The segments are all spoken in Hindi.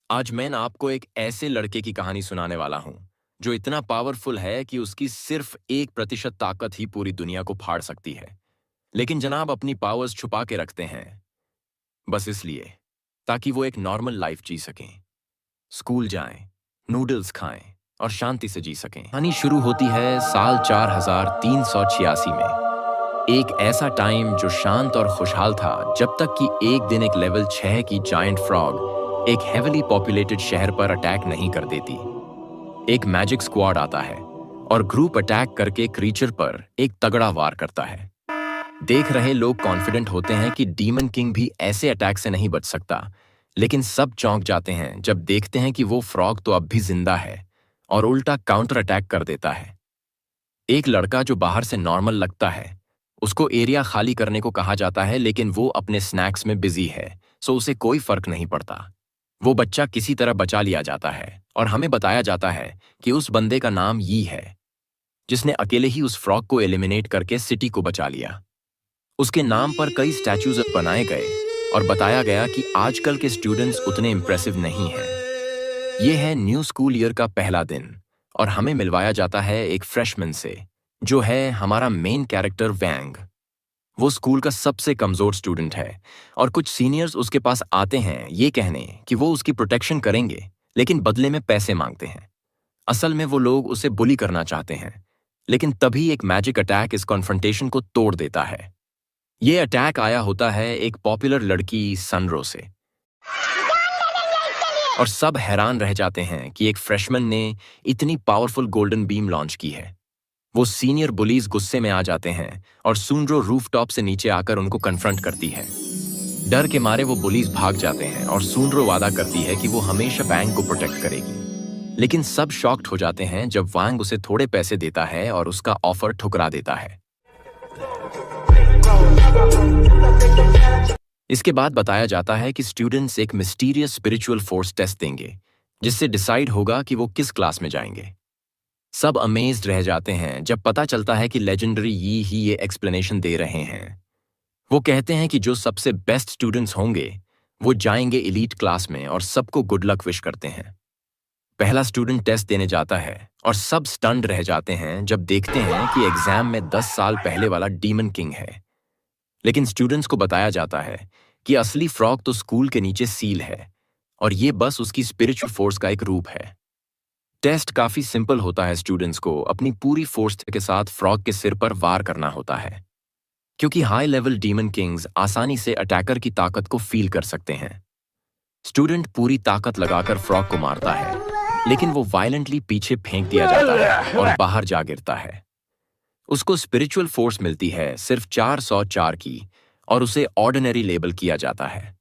आज मैं ना आपको एक ऐसे लड़के की कहानी सुनाने वाला हूं जो इतना पावरफुल है कि उसकी सिर्फ 1% ताकत ही पूरी दुनिया को फाड़ सकती है। लेकिन जनाब अपनी पावर्स छुपा के रखते हैं, बस इसलिए ताकि वो एक नॉर्मल लाइफ जी सकें, स्कूल जाएं, नूडल्स खाएं और शांति से जी सकें। कहानी शुरू होती है साल 4386 में। एक ऐसा टाइम जो शांत और खुशहाल था, जब तक कि एक दिन एक लेवल 6 की जायंट फ्रॉग एक हेविली पॉपुलेटेड शहर पर अटैक नहीं कर देती। एक मैजिक स्क्वाड आता है और ग्रुप अटैक करके क्रीचर पर एक तगड़ा वार करता है। देख रहे लोग कॉन्फिडेंट होते हैं कि डीमन किंग भी ऐसे अटैक से नहीं बच सकता, लेकिन सब चौंक जाते हैं जब देखते हैं कि वो फ्रॉग तो अब भी जिंदा है और उल्टा काउंटर अटैक कर देता है। एक लड़का जो बाहर से नॉर्मल लगता है, उसको एरिया खाली करने को कहा जाता है, लेकिन वो अपने स्नैक्स में बिजी है, सो उसे कोई फर्क नहीं पड़ता। वो बच्चा किसी तरह बचा लिया जाता है और हमें बताया जाता है कि उस बंदे का नाम यी है, जिसने अकेले ही उस फ्रॉग को एलिमिनेट करके सिटी को बचा लिया। उसके नाम पर कई स्टैचूज बनाए गए और बताया गया कि आजकल के स्टूडेंट्स उतने इंप्रेसिव नहीं हैं। ये है न्यू स्कूल ईयर का पहला दिन और हमें मिलवाया जाता है एक फ्रेशमैन से, जो है हमारा मेन कैरेक्टर वैंग। वो स्कूल का सबसे कमजोर स्टूडेंट है और कुछ सीनियर्स उसके पास आते हैं ये कहने कि वो उसकी प्रोटेक्शन करेंगे, लेकिन बदले में पैसे मांगते हैं। असल में वो लोग उसे बुली करना चाहते हैं, लेकिन तभी एक मैजिक अटैक इस कॉन्फ्रंटेशन को तोड़ देता है। ये अटैक आया होता है एक पॉपुलर लड़की सनरो से, और सब हैरान रह जाते हैं कि एक फ्रेशमैन ने इतनी पावरफुल गोल्डन बीम लॉन्च की है। वो सीनियर बुलीज गुस्से में आ जाते हैं और सुनरो रूफटॉप से नीचे आकर उनको कन्फ्रंट करती है। डर के मारे वो बुलीज भाग जाते हैं और सुनरो वादा करती है कि वो हमेशा वैंग को प्रोटेक्ट करेगी। लेकिन सब शॉक्ड हो जाते हैं जब वांग उसे थोड़े पैसे देता है और उसका ऑफर ठुकरा देता है। इसके बाद बताया जाता है कि स्टूडेंट्स एक मिस्टीरियस स्पिरिचुअल फोर्स टेस्ट देंगे, जिससे डिसाइड होगा कि वो किस क्लास में जाएंगे। सब अमेज्ड रह जाते हैं जब पता चलता है कि लेजेंडरी यी ही ये एक्सप्लेनेशन दे रहे हैं। वो कहते हैं कि जो सबसे बेस्ट स्टूडेंट्स होंगे वो जाएंगे एलीट क्लास में और सबको गुड लक विश करते हैं। पहला स्टूडेंट टेस्ट देने जाता है और सब स्टन्ड रह जाते हैं जब देखते हैं कि एग्जाम में 10 साल पहले वाला डीमन किंग है। लेकिन स्टूडेंट्स को बताया जाता है कि असली फ्रॉग तो स्कूल के नीचे सील है और ये बस उसकी स्पिरिचुअल फोर्स का एक रूप है। टेस्ट काफी सिंपल होता है। स्टूडेंट्स को अपनी पूरी फोर्स के साथ फ्रॉग के सिर पर वार करना होता है, क्योंकि हाई लेवल डीमन किंग्स आसानी से अटैकर की ताकत को फील कर सकते हैं। स्टूडेंट पूरी ताकत लगाकर फ्रॉग को मारता है, लेकिन वो वायलेंटली पीछे फेंक दिया जाता है और बाहर जा गिरता है। उसको स्पिरिचुअल फोर्स मिलती है सिर्फ 404 की और उसे ऑर्डिनरी लेबल किया जाता है।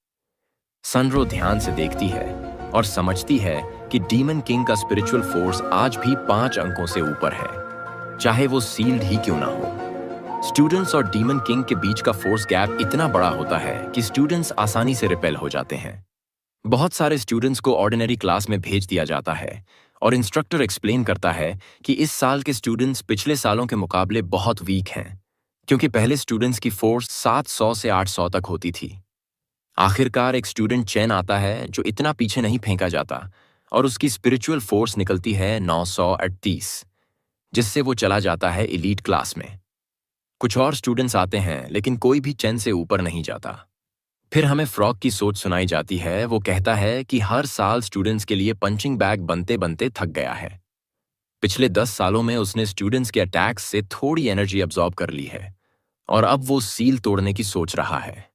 सनरो ध्यान से देखती है और समझती है कि डीमन किंग का स्पिरिचुअल फोर्स आज भी 5 अंकों से ऊपर है, चाहे वो सील्ड ही क्यों ना हो। स्टूडेंट्स और डीमन किंग के बीच का फोर्स गैप इतना बड़ा होता है कि स्टूडेंट्स आसानी से रिपेल हो जाते हैं। बहुत सारे स्टूडेंट्स को ऑर्डिनरी क्लास में भेज दिया जाता है और इंस्ट्रक्टर एक्सप्लेन करता है कि इस साल के स्टूडेंट्स पिछले सालों के मुकाबले बहुत वीक हैं, क्योंकि पहले स्टूडेंट्स की फोर्स 700 से 800 तक होती थी। आखिरकार एक स्टूडेंट चैन आता है जो इतना पीछे नहीं फेंका जाता और उसकी स्पिरिचुअल फोर्स निकलती है 938, जिससे वो चला जाता है एलीट क्लास में। कुछ और स्टूडेंट्स आते हैं, लेकिन कोई भी चैन से ऊपर नहीं जाता। फिर हमें फ्रॉग की सोच सुनाई जाती है। वो कहता है कि हर साल स्टूडेंट्स के लिए पंचिंग बैग बनते बनते थक गया है। पिछले 10 सालों में उसने स्टूडेंट्स के अटैक्स से थोड़ी एनर्जी अब्सॉर्ब कर ली है और अब वो सील तोड़ने की सोच रहा है।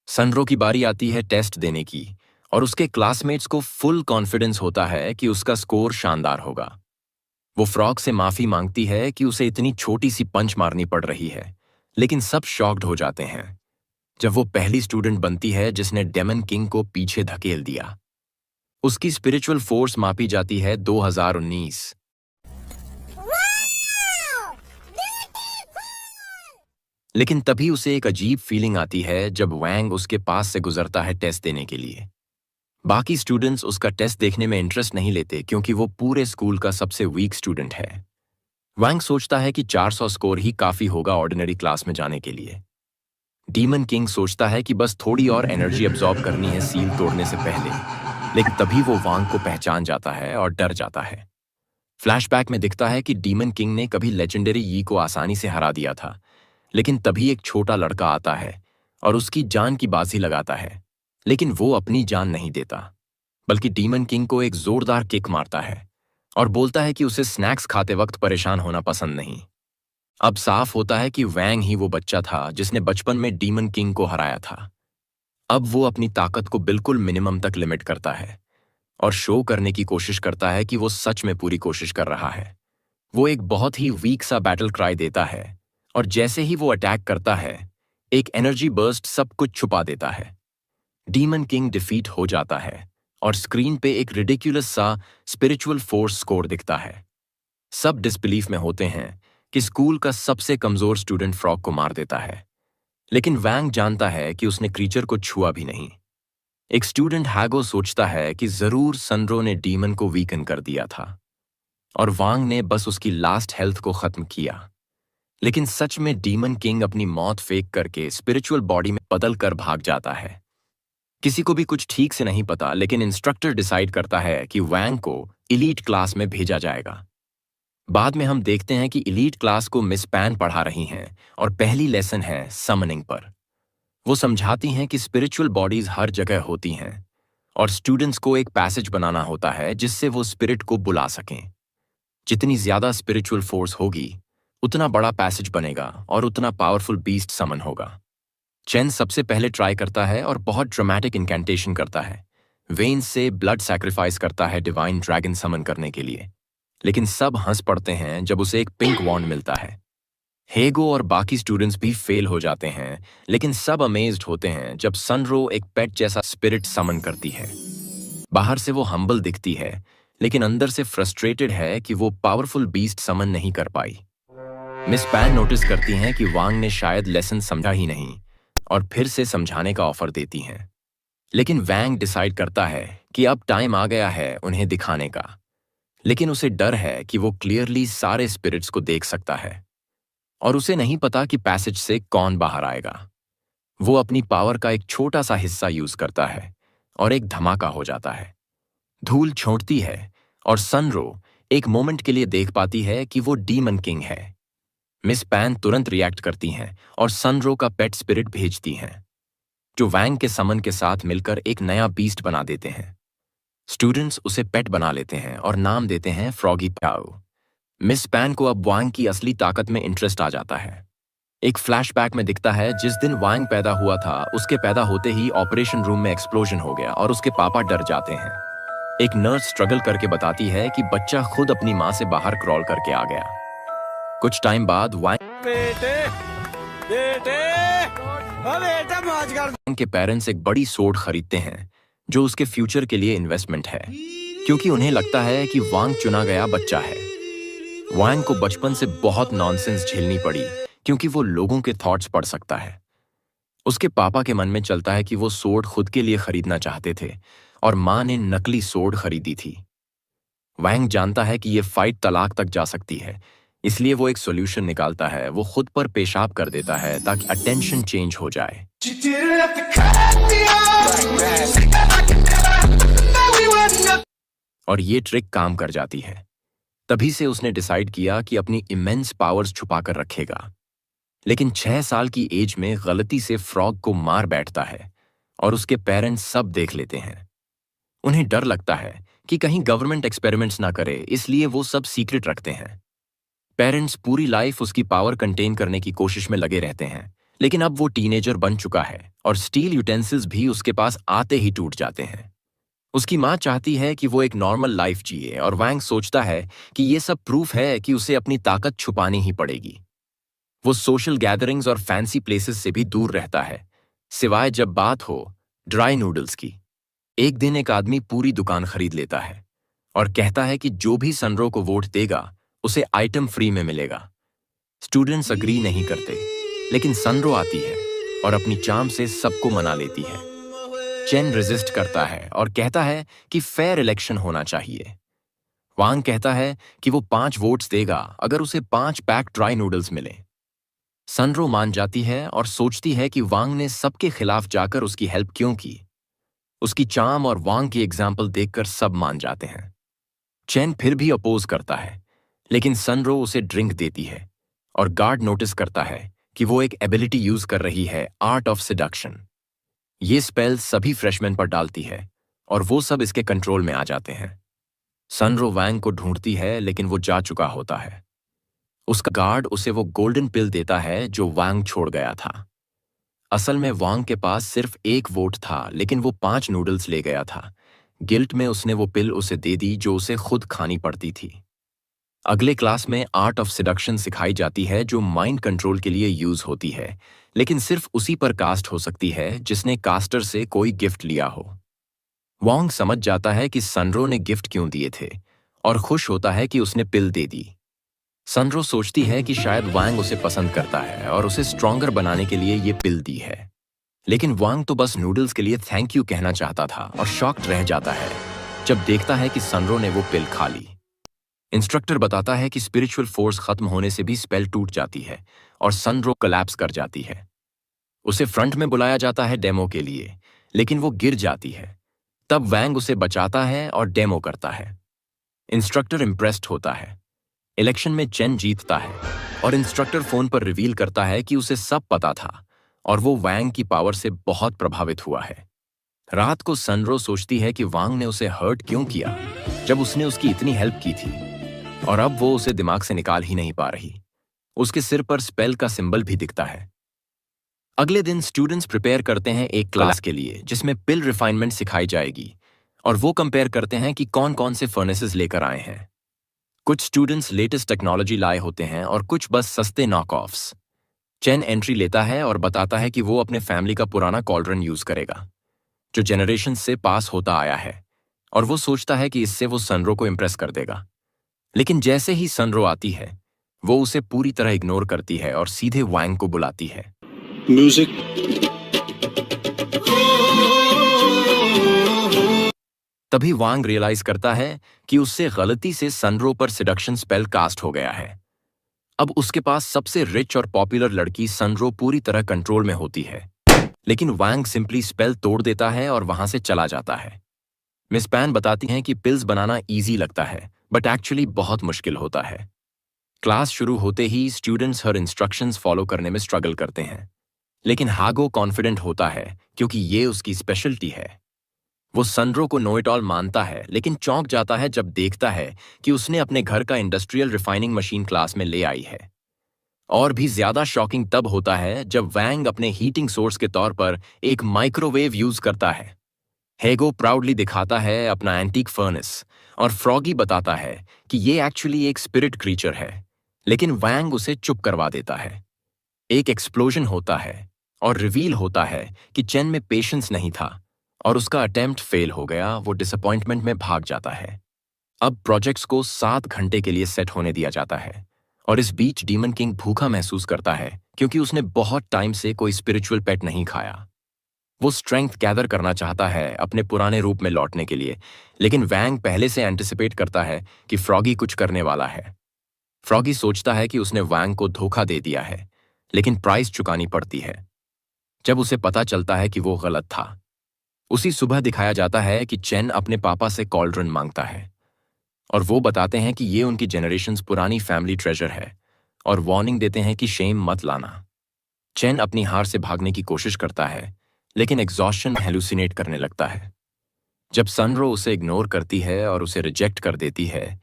सनरो की बारी आती है टेस्ट देने की और उसके क्लासमेट्स को फुल कॉन्फिडेंस होता है कि उसका स्कोर शानदार होगा। वो फ्रॉग से माफी मांगती है कि उसे इतनी छोटी सी पंच मारनी पड़ रही है, लेकिन सब शॉक्ड हो जाते हैं जब वो पहली स्टूडेंट बनती है जिसने डेमन किंग को पीछे धकेल दिया। उसकी स्पिरिचुअल फोर्स मापी जाती है 2019। लेकिन तभी उसे एक अजीब फीलिंग आती है जब वैंग उसके पास से गुजरता है टेस्ट देने के लिए। बाकी स्टूडेंट्स उसका टेस्ट देखने में इंटरेस्ट नहीं लेते, क्योंकि वो पूरे स्कूल का सबसे वीक स्टूडेंट है। वैंग सोचता है कि 400 स्कोर ही काफी होगा ऑर्डिनरी क्लास में जाने के लिए। डीमन किंग सोचता है कि बस थोड़ी और एनर्जी अब्सॉर्ब करनी है सील तोड़ने से पहले, लेकिन तभी वो वांग को पहचान जाता है और डर जाता है। फ्लैशबैक में दिखता है कि डीमन किंग ने कभी लेजेंडरी यी को आसानी से हरा दिया था, लेकिन तभी एक छोटा लड़का आता है और उसकी जान की बाजी लगाता है। लेकिन वो अपनी जान नहीं देता, बल्कि डीमन किंग को एक जोरदार किक मारता है और बोलता है कि उसे स्नैक्स खाते वक्त परेशान होना पसंद नहीं। अब साफ होता है कि वैंग ही वो बच्चा था जिसने बचपन में डीमन किंग को हराया था। अब वो अपनी ताकत को बिल्कुल मिनिमम तक लिमिट करता है और शो करने की कोशिश करता है कि वो सच में पूरी कोशिश कर रहा है। वो एक बहुत ही वीक सा बैटल क्राई देता है और जैसे ही वो अटैक करता है, एक एनर्जी बर्स्ट सब कुछ छुपा देता है। डीमन किंग डिफीट हो जाता है और स्क्रीन पे एक रिडिकुलस सा स्पिरिचुअल फोर्स स्कोर दिखता है। सब डिसबिलीफ में होते हैं कि स्कूल का सबसे कमजोर स्टूडेंट फ्रॉग को मार देता है, लेकिन वैंग जानता है कि उसने क्रीचर को छुआ भी नहीं। एक स्टूडेंट हैगो सोचता है कि जरूर सनरो ने डीमन को वीकन कर दिया था और वांग ने बस उसकी लास्ट हेल्थ को खत्म किया। लेकिन सच में डीमन किंग अपनी मौत फेंक करके स्पिरिचुअल बॉडी में बदल कर भाग जाता है। किसी को भी कुछ ठीक से नहीं पता, लेकिन इंस्ट्रक्टर डिसाइड करता है कि वैंग को इलीट क्लास में भेजा जाएगा। बाद में हम देखते हैं कि इलीट क्लास को मिस पैन पढ़ा रही हैं और पहली लेसन है समनिंग पर। वो समझाती हैं कि स्पिरिचुअल बॉडीज हर जगह होती हैं और स्टूडेंट्स को एक पैसेज बनाना होता है जिससे वो स्पिरिट को बुला सकें। जितनी ज्यादा स्पिरिचुअल फोर्स होगी, उतना बड़ा पैसेज बनेगा और उतना पावरफुल बीस्ट समन होगा। चेन सबसे पहले ट्राई करता है और बहुत ड्रामेटिक इनकेंटेशन करता है। वेन्स से ब्लड सैक्रिफाइस करता है डिवाइन ड्रैगन समन करने के लिए, लेकिन सब हंस पड़ते हैं जब उसे एक पिंक वॉन्ड मिलता है। हेगो और बाकी स्टूडेंट्स भी फेल हो जाते हैं, लेकिन सब अमेज्ड होते हैं जब सनरो एक पेट जैसा स्पिरिट समन करती है। बाहर से वो हम्बल दिखती है, लेकिन अंदर से फ्रस्ट्रेटेड है कि वो पावरफुल बीस्ट समन नहीं कर पाई। मिस पैन नोटिस करती हैं कि वांग ने शायद लेसन समझा ही नहीं और फिर से समझाने का ऑफर देती हैं। लेकिन वैंग डिसाइड करता है कि अब टाइम आ गया है उन्हें दिखाने का। लेकिन उसे डर है कि वो क्लियरली सारे स्पिरिट्स को देख सकता है और उसे नहीं पता कि पैसेज से कौन बाहर आएगा। वो अपनी पावर का एक छोटा सा हिस्सा यूज करता है और एक धमाका हो जाता है। धूल छोड़ती है और सनरो एक मोमेंट के लिए देख पाती है कि वो डीमन किंग है। मिस पैन तुरंत रिएक्ट करती हैं और सनरो का पेट स्पिरिट भेजती हैं, जो वैंग के समन के साथ मिलकर एक नया बीस्ट बना देते हैं। स्टूडेंट्स उसे पेट बना लेते हैं और नाम देते हैं फ्रॉगी प्याओ। मिस पैन को अब वांग की असली ताकत में इंटरेस्ट आ जाता है। एक फ्लैशबैक में दिखता है जिस दिन वांग पैदा हुआ था, उसके पैदा होते ही ऑपरेशन रूम में एक्सप्लोजन हो गया और उसके पापा डर जाते हैं। एक नर्स स्ट्रगल करके बताती है कि बच्चा खुद अपनी मां से बाहर क्रॉल करके आ गया। कुछ टाइम बाद वांग के पेरेंट्स एक बड़ी सोड खरीदते हैं जो उसके फ्यूचर के लिए इन्वेस्टमेंट है, क्योंकि उन्हें लगता है कि वांग चुना गया बच्चा है। वांग को बचपन से बहुत नॉनसेंस झेलनी पड़ी क्योंकि वो लोगों के थॉट्स पढ़ सकता है। उसके पापा के मन में चलता है कि वो सोड खुद के लिए खरीदना चाहते थे और मां ने नकली सोड खरीदी थी। वांग जानता है कि ये फाइट तलाक तक जा सकती है, इसलिए वो एक सॉल्यूशन निकालता है। वो खुद पर पेशाब कर देता है ताकि अटेंशन चेंज हो जाए। और ये ट्रिक काम कर जाती है। तभी से उसने डिसाइड किया कि अपनी इमेंस पावर्स छुपा कर रखेगा। लेकिन 6 साल की एज में गलती से फ्रॉग को मार बैठता है और उसके पेरेंट्स सब देख लेते हैं। उन्हें डर लगता है कि कहीं गवर्नमेंट एक्सपेरिमेंट्स ना करे, इसलिए वो सब सीक्रेट रखते हैं। पेरेंट्स पूरी लाइफ उसकी पावर कंटेन करने की कोशिश में लगे रहते हैं, लेकिन अब वो टीनेजर बन चुका है और स्टील यूटेंसिल्स भी उसके पास आते ही टूट जाते हैं। उसकी मां चाहती है कि वो एक नॉर्मल लाइफ जिए और वैंग सोचता है कि ये सब प्रूफ है कि उसे अपनी ताकत छुपानी ही पड़ेगी। वो सोशल गैदरिंग्स और फैंसी प्लेसेस से भी दूर रहता है, सिवाय जब बात हो ड्राई नूडल्स की। एक दिन एक आदमी पूरी दुकान खरीद लेता है और कहता है कि जो भी सनरो को वोट देगा उसे आइटम फ्री में मिलेगा। स्टूडेंट्स अग्री नहीं करते, लेकिन सनरो आती है और अपनी चार्म से सबको मना लेती है। चेन रेजिस्ट करता है और कहता है कि फेयर इलेक्शन होना चाहिए। वांग कहता है कि वो 5 वोट्स देगा अगर उसे 5 पैक ड्राई नूडल्स मिले। सनरो मान जाती है और सोचती है कि वांग ने सबके खिलाफ जाकर उसकी हेल्प क्यों की। उसकी चार्म और वांग की एग्जाम्पल देखकर सब मान जाते हैं। चेन फिर भी अपोज करता है, लेकिन सनरो उसे ड्रिंक देती है और गार्ड नोटिस करता है कि वो एक एबिलिटी यूज कर रही है, आर्ट ऑफ सिडक्शन। ये स्पेल सभी फ्रेशमैन पर डालती है और वो सब इसके कंट्रोल में आ जाते हैं। सनरो वैंग को ढूंढती है, लेकिन वो जा चुका होता है। उसका गार्ड उसे वो गोल्डन पिल देता है जो वांग छोड़ गया था। असल में वांग के पास सिर्फ एक वोट था, लेकिन वो 5 नूडल्स ले गया था। गिल्ट में उसने वो पिल उसे दे दी जो उसे खुद खानी पड़ती थी। अगले क्लास में आर्ट ऑफ सिडक्शन सिखाई जाती है, जो माइंड कंट्रोल के लिए यूज होती है, लेकिन सिर्फ उसी पर कास्ट हो सकती है जिसने कास्टर से कोई गिफ्ट लिया हो। वांग समझ जाता है कि सनरो ने गिफ्ट क्यों दिए थे और खुश होता है कि उसने पिल दे दी। सनरो सोचती है कि शायद वांग उसे पसंद करता है और उसे स्ट्रॉन्गर बनाने के लिए ये पिल दी है। लेकिन वांग तो बस नूडल्स के लिए थैंक यू कहना चाहता था और शॉक्ड रह जाता है जब देखता है कि सनरो ने वो पिल खा ली। इंस्ट्रक्टर बताता है कि स्पिरिचुअल फोर्स खत्म होने से भी स्पेल टूट जाती है और सनरो कोलैप्स कर जाती है। उसे फ्रंट में बुलाया जाता है डेमो के लिए, लेकिन वो गिर जाती है। तब वैंग उसे बचाता है और डेमो करता है। इंस्ट्रक्टर इम्प्रेस्ड होता है। इलेक्शन में चेन जीतता है और इंस्ट्रक्टर फोन पर रिवील करता है कि उसे सब पता था और वो वैंग की पावर से बहुत प्रभावित हुआ है। रात को सनरो सोचती है कि वांग ने उसे हर्ट क्यों किया जब उसने उसकी इतनी हेल्प की थी, और अब वो उसे दिमाग से निकाल ही नहीं पा रही। उसके सिर पर स्पेल का सिंबल भी दिखता है। अगले दिन स्टूडेंट्स प्रिपेयर करते हैं एक क्लास के लिए जिसमें पिल रिफाइनमेंट सिखाई जाएगी, और वो कंपेयर करते हैं कि कौन कौन से फर्नेसेस लेकर आए हैं। कुछ स्टूडेंट्स लेटेस्ट टेक्नोलॉजी लाए होते हैं और कुछ बस सस्ते नॉक ऑफ्स। चेन एंट्री लेता है और बताता है कि वो अपने फैमिली का पुराना कॉल्ड्रन यूज करेगा जो जनरेशन से पास होता आया है, और वो सोचता है कि इससे वो सनरो को इम्प्रेस कर देगा। लेकिन जैसे ही सनरो आती है, वो उसे पूरी तरह इग्नोर करती है और सीधे वांग को बुलाती है। म्यूजिक। तभी वांग रियलाइज करता है कि उससे गलती से सनरो पर सिडक्शन स्पेल कास्ट हो गया है। अब उसके पास सबसे रिच और पॉपुलर लड़की सनरो पूरी तरह कंट्रोल में होती है, लेकिन वांग सिंपली स्पेल तोड़ देता है और वहां से चला जाता है। मिस पैन बताती हैं कि पिल्स बनाना इजी लगता है, बट एक्चुअली बहुत मुश्किल होता है। क्लास शुरू होते ही स्टूडेंट्स हर इंस्ट्रक्शंस फॉलो करने में स्ट्रगल करते हैं, लेकिन हागो कॉन्फिडेंट होता है क्योंकि ये उसकी स्पेशलिटी है। वो सनरो को नो इट ऑल मानता है, लेकिन चौंक जाता है जब देखता है कि उसने अपने घर का इंडस्ट्रियल रिफाइनिंग मशीन क्लास में ले आई है। और भी ज्यादा शॉकिंग तब होता है जब वैंग अपने हीटिंग सोर्स के तौर पर एक माइक्रोवेव यूज करता है। हेगो प्राउडली दिखाता है अपना एंटीक फर्नेस, और फ्रॉगी बताता है कि ये एक्चुअली एक स्पिरिट क्रीचर है, लेकिन वैंग उसे चुप करवा देता है। एक एक्सप्लोजन होता है और रिवील होता है कि चेन में पेशेंस नहीं था और उसका अटेम्प्ट फेल हो गया। वो डिसअपॉइंटमेंट में भाग जाता है। अब प्रोजेक्ट्स को 7 घंटे के लिए सेट होने दिया जाता है, और इस बीच डीमन किंग भूखा महसूस करता है क्योंकि उसने बहुत टाइम से कोई स्पिरिचुअल पेट नहीं खाया। वो स्ट्रेंथ गैदर करना चाहता है अपने पुराने रूप में लौटने के लिए, लेकिन वैंग पहले से एंटिसिपेट करता है कि फ्रॉगी कुछ करने वाला है। फ्रॉगी सोचता है कि उसने वैंग को धोखा दे दिया है, लेकिन प्राइस चुकानी पड़ती है। जब उसे पता चलता है कि वो गलत था, उसी सुबह दिखाया जाता है कि चेन अपने पापा से कॉल्ड्रन मांगता है, और वो बताते हैं कि ये उनकी जनरेशंस पुरानी फैमिली ट्रेजर है, और वार्निंग देते हैं कि शेम मत लाना। चेन अपनी हार से भागने की कोशिश करता है, लेकिन एग्जॉस्शन हेलुसिनेट करने लगता है। जब सनरो उसे इग्नोर करती है और उसे रिजेक्ट कर देती है,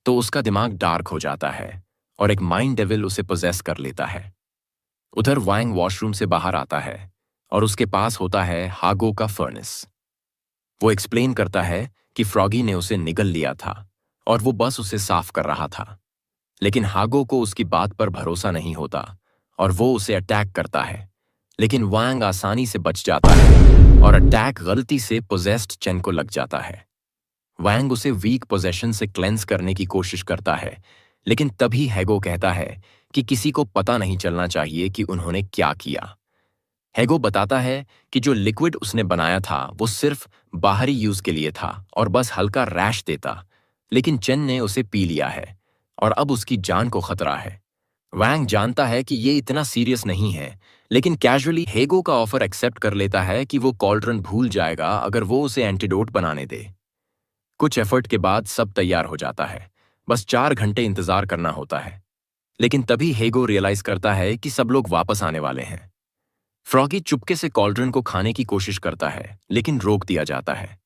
तो उसका दिमाग डार्क हो जाता है और एक माइंड डेविल उसे पोजेस कर लेता है। उधर वांग वॉशरूम से बाहर आता है और उसके पास होता है हागो का फर्नेस। वो एक्सप्लेन करता है कि फ्रॉगी ने उसे निगल लिया था और वो बस उसे साफ कर रहा था, लेकिन हागो को उसकी बात पर भरोसा नहीं होता और वो उसे अटैक करता है, लेकिन वांग आसानी से बच जाता है और अटैक गलती से पोजेस्ड चेन को लग जाता है। वांग उसे वीक पोजेशन से क्लेंस करने की कोशिश करता है, लेकिन तभी हेगो कहता है कि किसी को पता नहीं चलना चाहिए कि उन्होंने क्या किया। हेगो बताता है कि जो लिक्विड उसने बनाया था वो सिर्फ बाहरी यूज के लिए था और बस हल्का रैश देता, लेकिन चेन ने उसे पी लिया है और अब उसकी जान को खतरा है। वैंग जानता है कि ये इतना सीरियस नहीं है, लेकिन कैजुअली हेगो का ऑफर एक्सेप्ट कर लेता है कि वो कॉल्ड्रन भूल जाएगा अगर वो उसे एंटीडोट बनाने दे। कुछ एफर्ट के बाद सब तैयार हो जाता है, बस 4 घंटे इंतजार करना होता है। लेकिन तभी हेगो रियलाइज करता है कि सब लोग वापस आने वाले हैं। फ्रॉगी चुपके से कॉल्ड्रन को खाने की कोशिश करता है, लेकिन रोक दिया जाता है।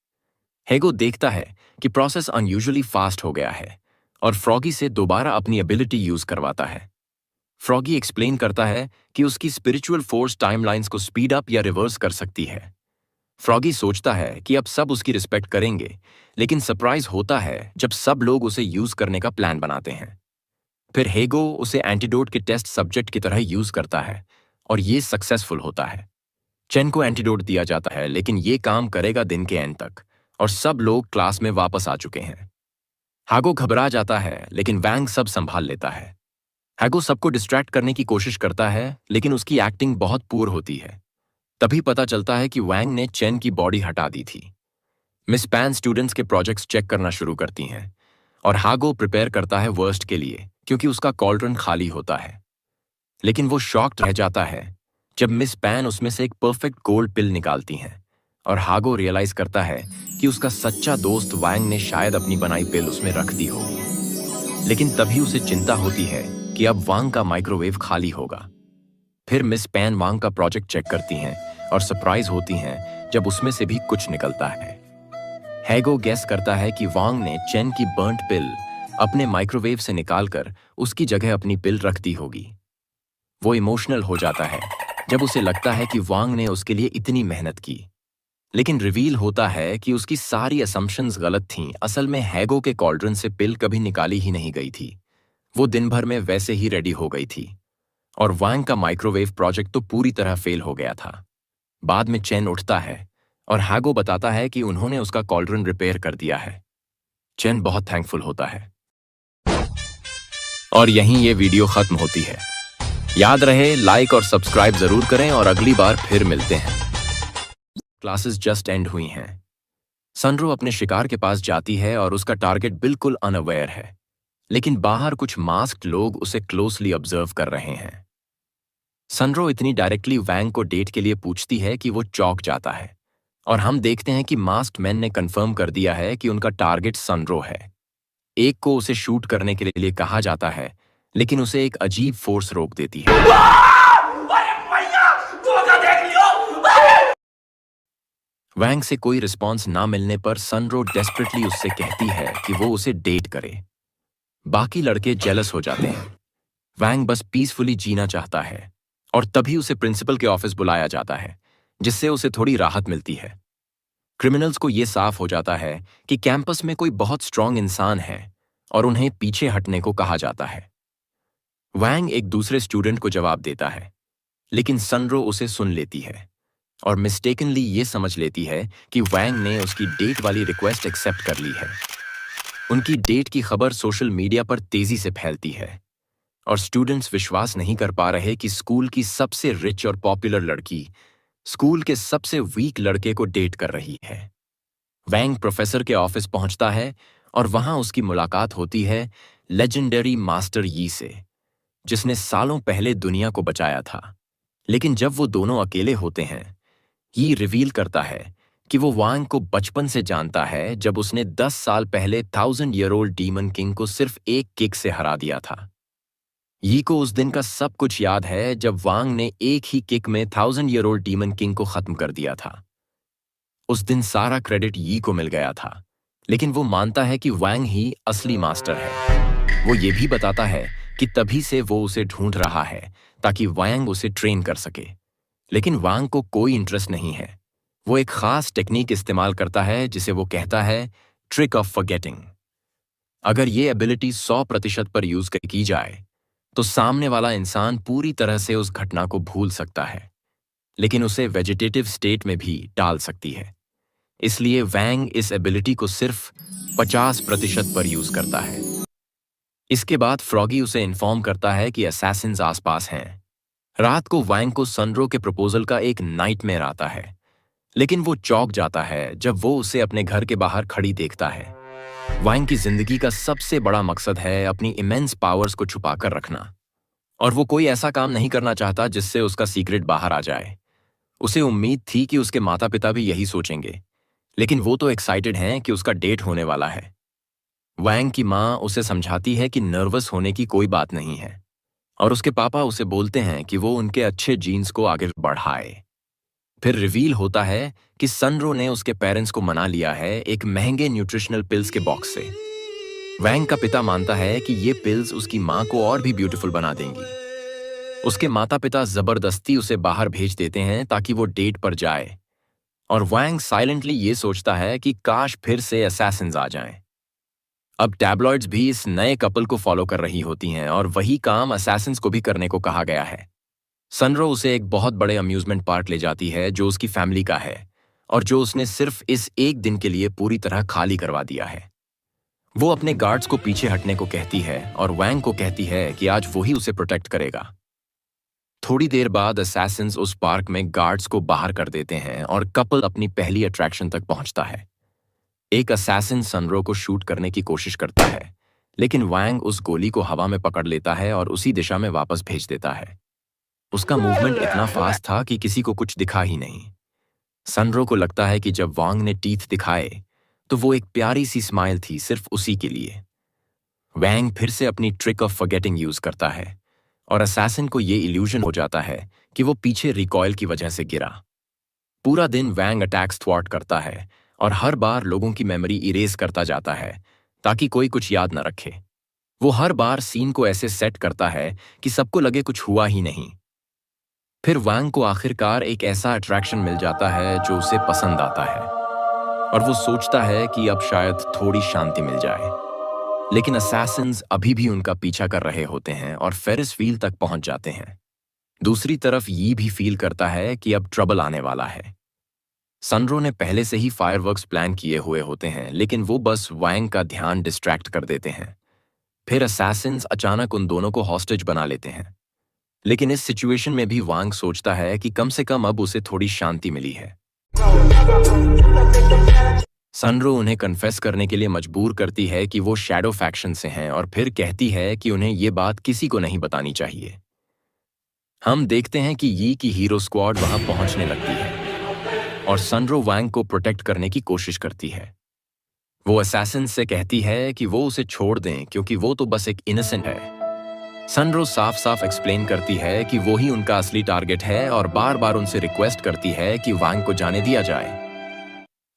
हेगो देखता है कि प्रोसेस अनयूजुअली फास्ट हो गया है और फ्रॉगी से दोबारा अपनी एबिलिटी यूज करवाता है। फ्रॉगी एक्सप्लेन करता है कि उसकी स्पिरिचुअल फोर्स टाइमलाइंस को स्पीड अप या रिवर्स कर सकती है। फ्रॉगी सोचता है कि अब सब उसकी रिस्पेक्ट करेंगे, लेकिन सरप्राइज होता है जब सब लोग उसे यूज करने का प्लान बनाते हैं। फिर हेगो उसे एंटीडोट के टेस्ट सब्जेक्ट की तरह यूज करता है और ये सक्सेसफुल होता है। चेन को एंटीडोट दिया जाता है, लेकिन ये काम करेगा दिन के एंड तक और सब लोग क्लास में वापस आ चुके हैं। हागो घबरा जाता है, लेकिन वैंग सब संभाल लेता है। हैगो सबको डिस्ट्रैक्ट करने की कोशिश करता है, लेकिन उसकी एक्टिंग बहुत पुअर होती है। तभी पता चलता है कि वैंग ने चेन की बॉडी हटा दी थी। मिस पैन स्टूडेंट्स के प्रोजेक्ट्स चेक करना शुरू करती हैं और हागो प्रिपेयर करता है वर्स्ट के लिए, क्योंकि उसका कॉल्ड्रन खाली होता है। लेकिन वो शॉक्ड रह जाता है जब मिस पैन उसमें से एक परफेक्ट गोल्ड पिल निकालती हैं और हागो रियलाइज करता है कि उसका सच्चा दोस्त वैंग ने शायद अपनी बनाई पिल उसमें रख दी होगी। लेकिन तभी उसे चिंता होती है कि अब वांग का माइक्रोवेव खाली होगा। फिर मिस पैन वांग का प्रोजेक्ट चेक करती हैं और सरप्राइज होती हैं जब उसमें से भी कुछ निकलता है। हैगो गेस करता है कि वांग ने चेन की बर्न्ट पिल अपने माइक्रोवेव से निकालकर उसकी जगह अपनी पिल रख दी होगी। वो इमोशनल हो जाता है जब उसे लगता है कि वांग ने उसके लिए इतनी मेहनत की। लेकिन रिवील होता है कि उसकी सारी असम्पशंस गलत थीं। असल में हैगो के कॉल्ड्रन से पिल कभी निकाली ही नहीं गई थी। वो दिन भर में वैसे ही रेडी हो गई थी और वांग का माइक्रोवेव प्रोजेक्ट तो पूरी तरह फेल हो गया था। बाद में चेन उठता है और हैगो बताता है कि उन्होंने उसका कॉल्ड्रन रिपेयर कर दिया है। चेन बहुत थैंकफुल होता है। और यहीं ये वीडियो खत्म होती है। याद रहे, लाइक और सब्सक्राइब जरूर करें और अगली बार फिर मिलते हैं। क्लासेस जस्ट एंड हुई हैं। सनरो अपने शिकार के पास जाती है और उसका टारगेट बिल्कुल अनअवेयर है, लेकिन बाहर कुछ मास्क्ड लोग उसे क्लोजली ऑब्जर्व कर रहे हैं। सनरो इतनी डायरेक्टली वैंग को डेट के लिए पूछती है कि वो चौंक जाता है और हम देखते हैं कि मास्क्ड मैन ने कंफर्म कर दिया है कि उनका टारगेट सनरो है। एक को उसे शूट करने के लिए कहा जाता है, लेकिन उसे एक अजीब फोर्स रोक देती है। वैंग से कोई रिस्पॉन्स ना मिलने पर सनरो डेस्परेटली उससे कहती है कि वो उसे डेट करे। बाकी लड़के जेलस हो जाते हैं। वैंग बस पीसफुली जीना चाहता है और तभी उसे प्रिंसिपल के ऑफिस बुलाया जाता है, जिससे उसे थोड़ी राहत मिलती है। क्रिमिनल्स को यह साफ हो जाता है कि कैंपस में कोई बहुत स्ट्रांग इंसान है और उन्हें पीछे हटने को कहा जाता है। वैंग एक दूसरे स्टूडेंट को जवाब देता है, लेकिन सनरो उसे सुन लेती है और मिस्टेकनली ये समझ लेती है कि वैंग ने उसकी डेट वाली रिक्वेस्ट एक्सेप्ट कर ली है। उनकी डेट की खबर सोशल मीडिया पर तेजी से फैलती है और स्टूडेंट्स विश्वास नहीं कर पा रहे कि स्कूल की सबसे रिच और पॉपुलर लड़की स्कूल के सबसे वीक लड़के को डेट कर रही है। वैंग प्रोफेसर के ऑफिस पहुंचता है और वहां उसकी मुलाकात होती है लेजेंडरी मास्टर यी से, जिसने सालों पहले दुनिया को बचाया था। लेकिन जब वो दोनों अकेले होते हैं, यी रिवील करता है कि वो वांग को बचपन से जानता है, जब उसने 10 साल पहले 1000-year-old डीमन किंग को सिर्फ एक किक से हरा दिया था। यी को उस दिन का सब कुछ याद है जब वांग ने एक ही किक में 1000-year-old डीमन किंग को खत्म कर दिया था। उस दिन सारा क्रेडिट यी को मिल गया था, लेकिन वो मानता है कि वांग ही असली मास्टर है। वो ये भी बताता है कि तभी से वो उसे ढूंढ रहा है ताकि वांग उसे ट्रेन कर सके। लेकिन वांग को कोई इंटरेस्ट नहीं है। वो एक खास टेक्निक इस्तेमाल करता है जिसे वो कहता है ट्रिक ऑफ फॉरगेटिंग। अगर ये एबिलिटी 100% पर यूज की जाए तो सामने वाला इंसान पूरी तरह से उस घटना को भूल सकता है, लेकिन उसे वेजिटेटिव स्टेट में भी डाल सकती है। इसलिए वैंग इस एबिलिटी को सिर्फ 50% पर यूज करता है। इसके बाद फ्रॉगी उसे इन्फॉर्म करता है कि असैसिन्स आसपास हैं। रात को वैंग को सनरो के प्रपोजल का एक नाइटमेयर आता है, लेकिन वो चौंक जाता है जब वो उसे अपने घर के बाहर खड़ी देखता है। वैंग की जिंदगी का सबसे बड़ा मकसद है अपनी इमेंस पावर्स को छुपाकर रखना और वो कोई ऐसा काम नहीं करना चाहता जिससे उसका सीक्रेट बाहर आ जाए। उसे उम्मीद थी कि उसके माता पिता भी यही सोचेंगे, लेकिन वो तो एक्साइटेड हैं कि उसका डेट होने वाला है। वैंग की माँ उसे समझाती है कि नर्वस होने की कोई बात नहीं है, और उसके पापा उसे बोलते हैं कि वो उनके अच्छे जीन्स को आगे बढ़ाए। फिर रिवील होता है कि सनरो ने उसके पेरेंट्स को मना लिया है एक महंगे न्यूट्रिशनल पिल्स के बॉक्स से। वैंग का पिता मानता है कि ये पिल्स उसकी माँ को और भी ब्यूटीफुल बना देंगी। उसके माता पिता जबरदस्ती उसे बाहर भेज देते हैं ताकि वो डेट पर जाए, और वैंग साइलेंटली ये सोचता है कि काश फिर से असैसिन्स आ जाएं। अब टैबलॉइड्स भी इस नए कपल को फॉलो कर रही होती हैं और वही काम असैसिन्स को भी करने को कहा गया है। सनरो उसे एक बहुत बड़े अम्यूजमेंट पार्क ले जाती है जो उसकी फैमिली का है, और जो उसने सिर्फ इस एक दिन के लिए पूरी तरह खाली करवा दिया है। वो अपने गार्ड्स को पीछे हटने को कहती है और वैंग को कहती है कि आज वही उसे प्रोटेक्ट करेगा। थोड़ी देर बाद असैसिन्स उस पार्क में गार्ड्स को बाहर कर देते हैं और कपल अपनी पहली अट्रैक्शन तक पहुंचता है। एक असैसिन सनरो को शूट करने की कोशिश करता है, लेकिन वैंग उस गोली को हवा में पकड़ लेता है और उसी दिशा में वापस भेज देता है। उसका मूवमेंट इतना फास्ट था कि किसी को कुछ दिखा ही नहीं। सनरो को लगता है कि जब वांग ने टीथ दिखाए तो वो एक प्यारी सी स्माइल थी सिर्फ उसी के लिए। वैंग फिर से अपनी ट्रिक ऑफ फॉरगेटिंग यूज करता है, और असैसिन को ये इल्यूजन हो जाता है कि वो पीछे रिकॉइल की वजह से गिरा। पूरा दिन वैंग अटैक्स थ्वार्ट करता है और हर बार लोगों की मेमोरी इरेज करता जाता है ताकि कोई कुछ याद न रखे। वो हर बार सीन को ऐसे सेट करता है कि सबको लगे कुछ हुआ ही नहीं। फिर वैंग को आखिरकार एक ऐसा अट्रैक्शन मिल जाता है जो उसे पसंद आता है, और वो सोचता है कि अब शायद थोड़ी शांति मिल जाए। लेकिन असैसिन्स अभी भी उनका पीछा कर रहे होते हैं और फेरिस व्हील तक पहुंच जाते हैं। दूसरी तरफ ये भी फील करता है कि अब ट्रबल आने वाला है। सनरो ने पहले से ही फायरवर्क्स प्लान किए हुए होते हैं, लेकिन वो बस वैंग का ध्यान डिस्ट्रैक्ट कर देते हैं। फिर असैसिन्स अचानक उन दोनों को हॉस्टेज बना लेते हैं। लेकिन इस सिचुएशन में भी वांग सोचता है कि कम से कम अब उसे थोड़ी शांति मिली है। सनरो उन्हें कन्फेस करने के लिए मजबूर करती है कि वो शैडो फैक्शन से हैं, और फिर कहती है कि उन्हें ये बात किसी को नहीं बतानी चाहिए। हम देखते हैं कि यी की हीरो स्क्वाड वहां पहुंचने लगती है और सनरो वैंग को प्रोटेक्ट करने की कोशिश करती है। वो असैसिन से कहती है कि वो उसे छोड़ दें क्योंकि वो तो बस एक इनोसेंट है। सनरो साफ साफ एक्सप्लेन करती है कि वो ही उनका असली टारगेट है और बार बार उनसे रिक्वेस्ट करती है कि वांग को जाने दिया जाए।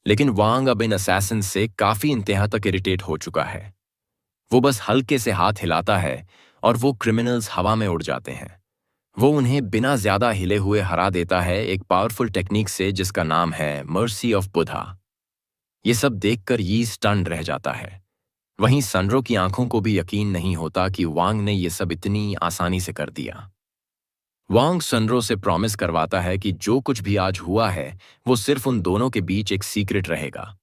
लेकिन वांग अब इन असैसिन से काफी इंतहा तक इरिटेट हो चुका है। वो बस हल्के से हाथ हिलाता है और वो क्रिमिनल्स हवा में उड़ जाते हैं। वो उन्हें बिना ज्यादा हिले हुए हरा देता है एक पावरफुल टेक्निक से जिसका नाम है मर्सी ऑफ बुधा। ये सब देखकर यी स्टन्ड रह जाता है। वहीं सनरो की आंखों को भी यकीन नहीं होता कि वांग ने ये सब इतनी आसानी से कर दिया। वांग सनरो से प्रॉमिस करवाता है कि जो कुछ भी आज हुआ है वो सिर्फ उन दोनों के बीच एक सीक्रेट रहेगा।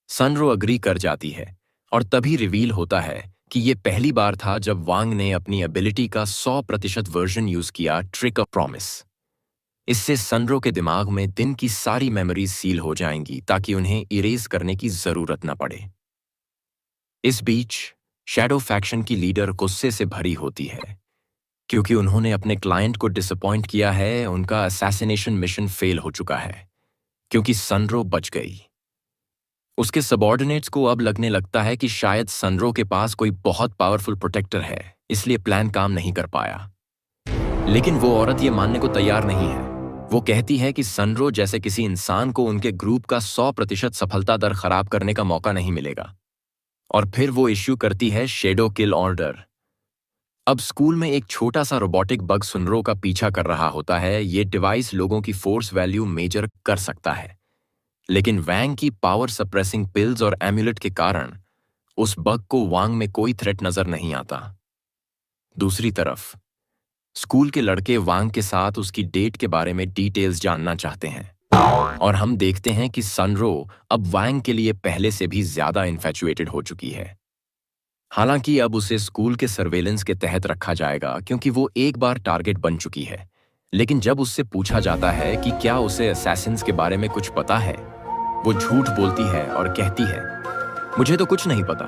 सनरो अग्री कर जाती है, और तभी रिवील होता है कि ये पहली बार था जब वांग ने अपनी एबिलिटी का 100% वर्जन यूज किया, ट्रिक ऑफ प्रॉमिस। इससे सनरो के दिमाग में दिन की सारी मेमोरीज सील हो जाएंगी ताकि उन्हें इरेज करने की जरूरत न पड़े। इस बीच शैडो फैक्शन की लीडर गुस्से से भरी होती है क्योंकि उन्होंने अपने क्लाइंट को डिसअपॉइंट किया है। उनका असैसिनेशन मिशन फेल हो चुका है क्योंकि सनरो बच गई। उसके सबऑर्डिनेट्स को अब लगने लगता है कि शायद सनरो के पास कोई बहुत पावरफुल प्रोटेक्टर है, इसलिए प्लान काम नहीं कर पाया। लेकिन वो औरत ये मानने को तैयार नहीं है। वो कहती है कि सनरो जैसे किसी इंसान को उनके ग्रुप का 100% सफलता दर खराब करने का मौका नहीं मिलेगा। और फिर वो इश्यू करती है शेडो किल ऑर्डर। अब स्कूल में एक छोटा सा रोबोटिक बग सनरो का पीछा कर रहा होता है। ये डिवाइस लोगों की फोर्स वैल्यू मेजर कर सकता है, लेकिन वैंग की पावर सप्रेसिंग पिल्स और एम्यूलेट के कारण उस बग को वांग में कोई थ्रेट नजर नहीं आता। दूसरी तरफ स्कूल के लड़के वांग के साथ उसकी डेट के बारे में डिटेल्स जानना चाहते हैं, और हम देखते हैं कि सनरो अब वांग के लिए पहले से भी ज्यादा इन्फैचुएटेड हो चुकी है। हालांकि अब उसे स्कूल के सर्वेलेंस के तहत रखा जाएगा क्योंकि वो एक बार टारगेट बन चुकी है। लेकिन जब उससे पूछा जाता है कि क्या उसे असैसिन्स के बारे में कुछ पता है, वो झूठ बोलती है और कहती है, मुझे तो कुछ नहीं पता।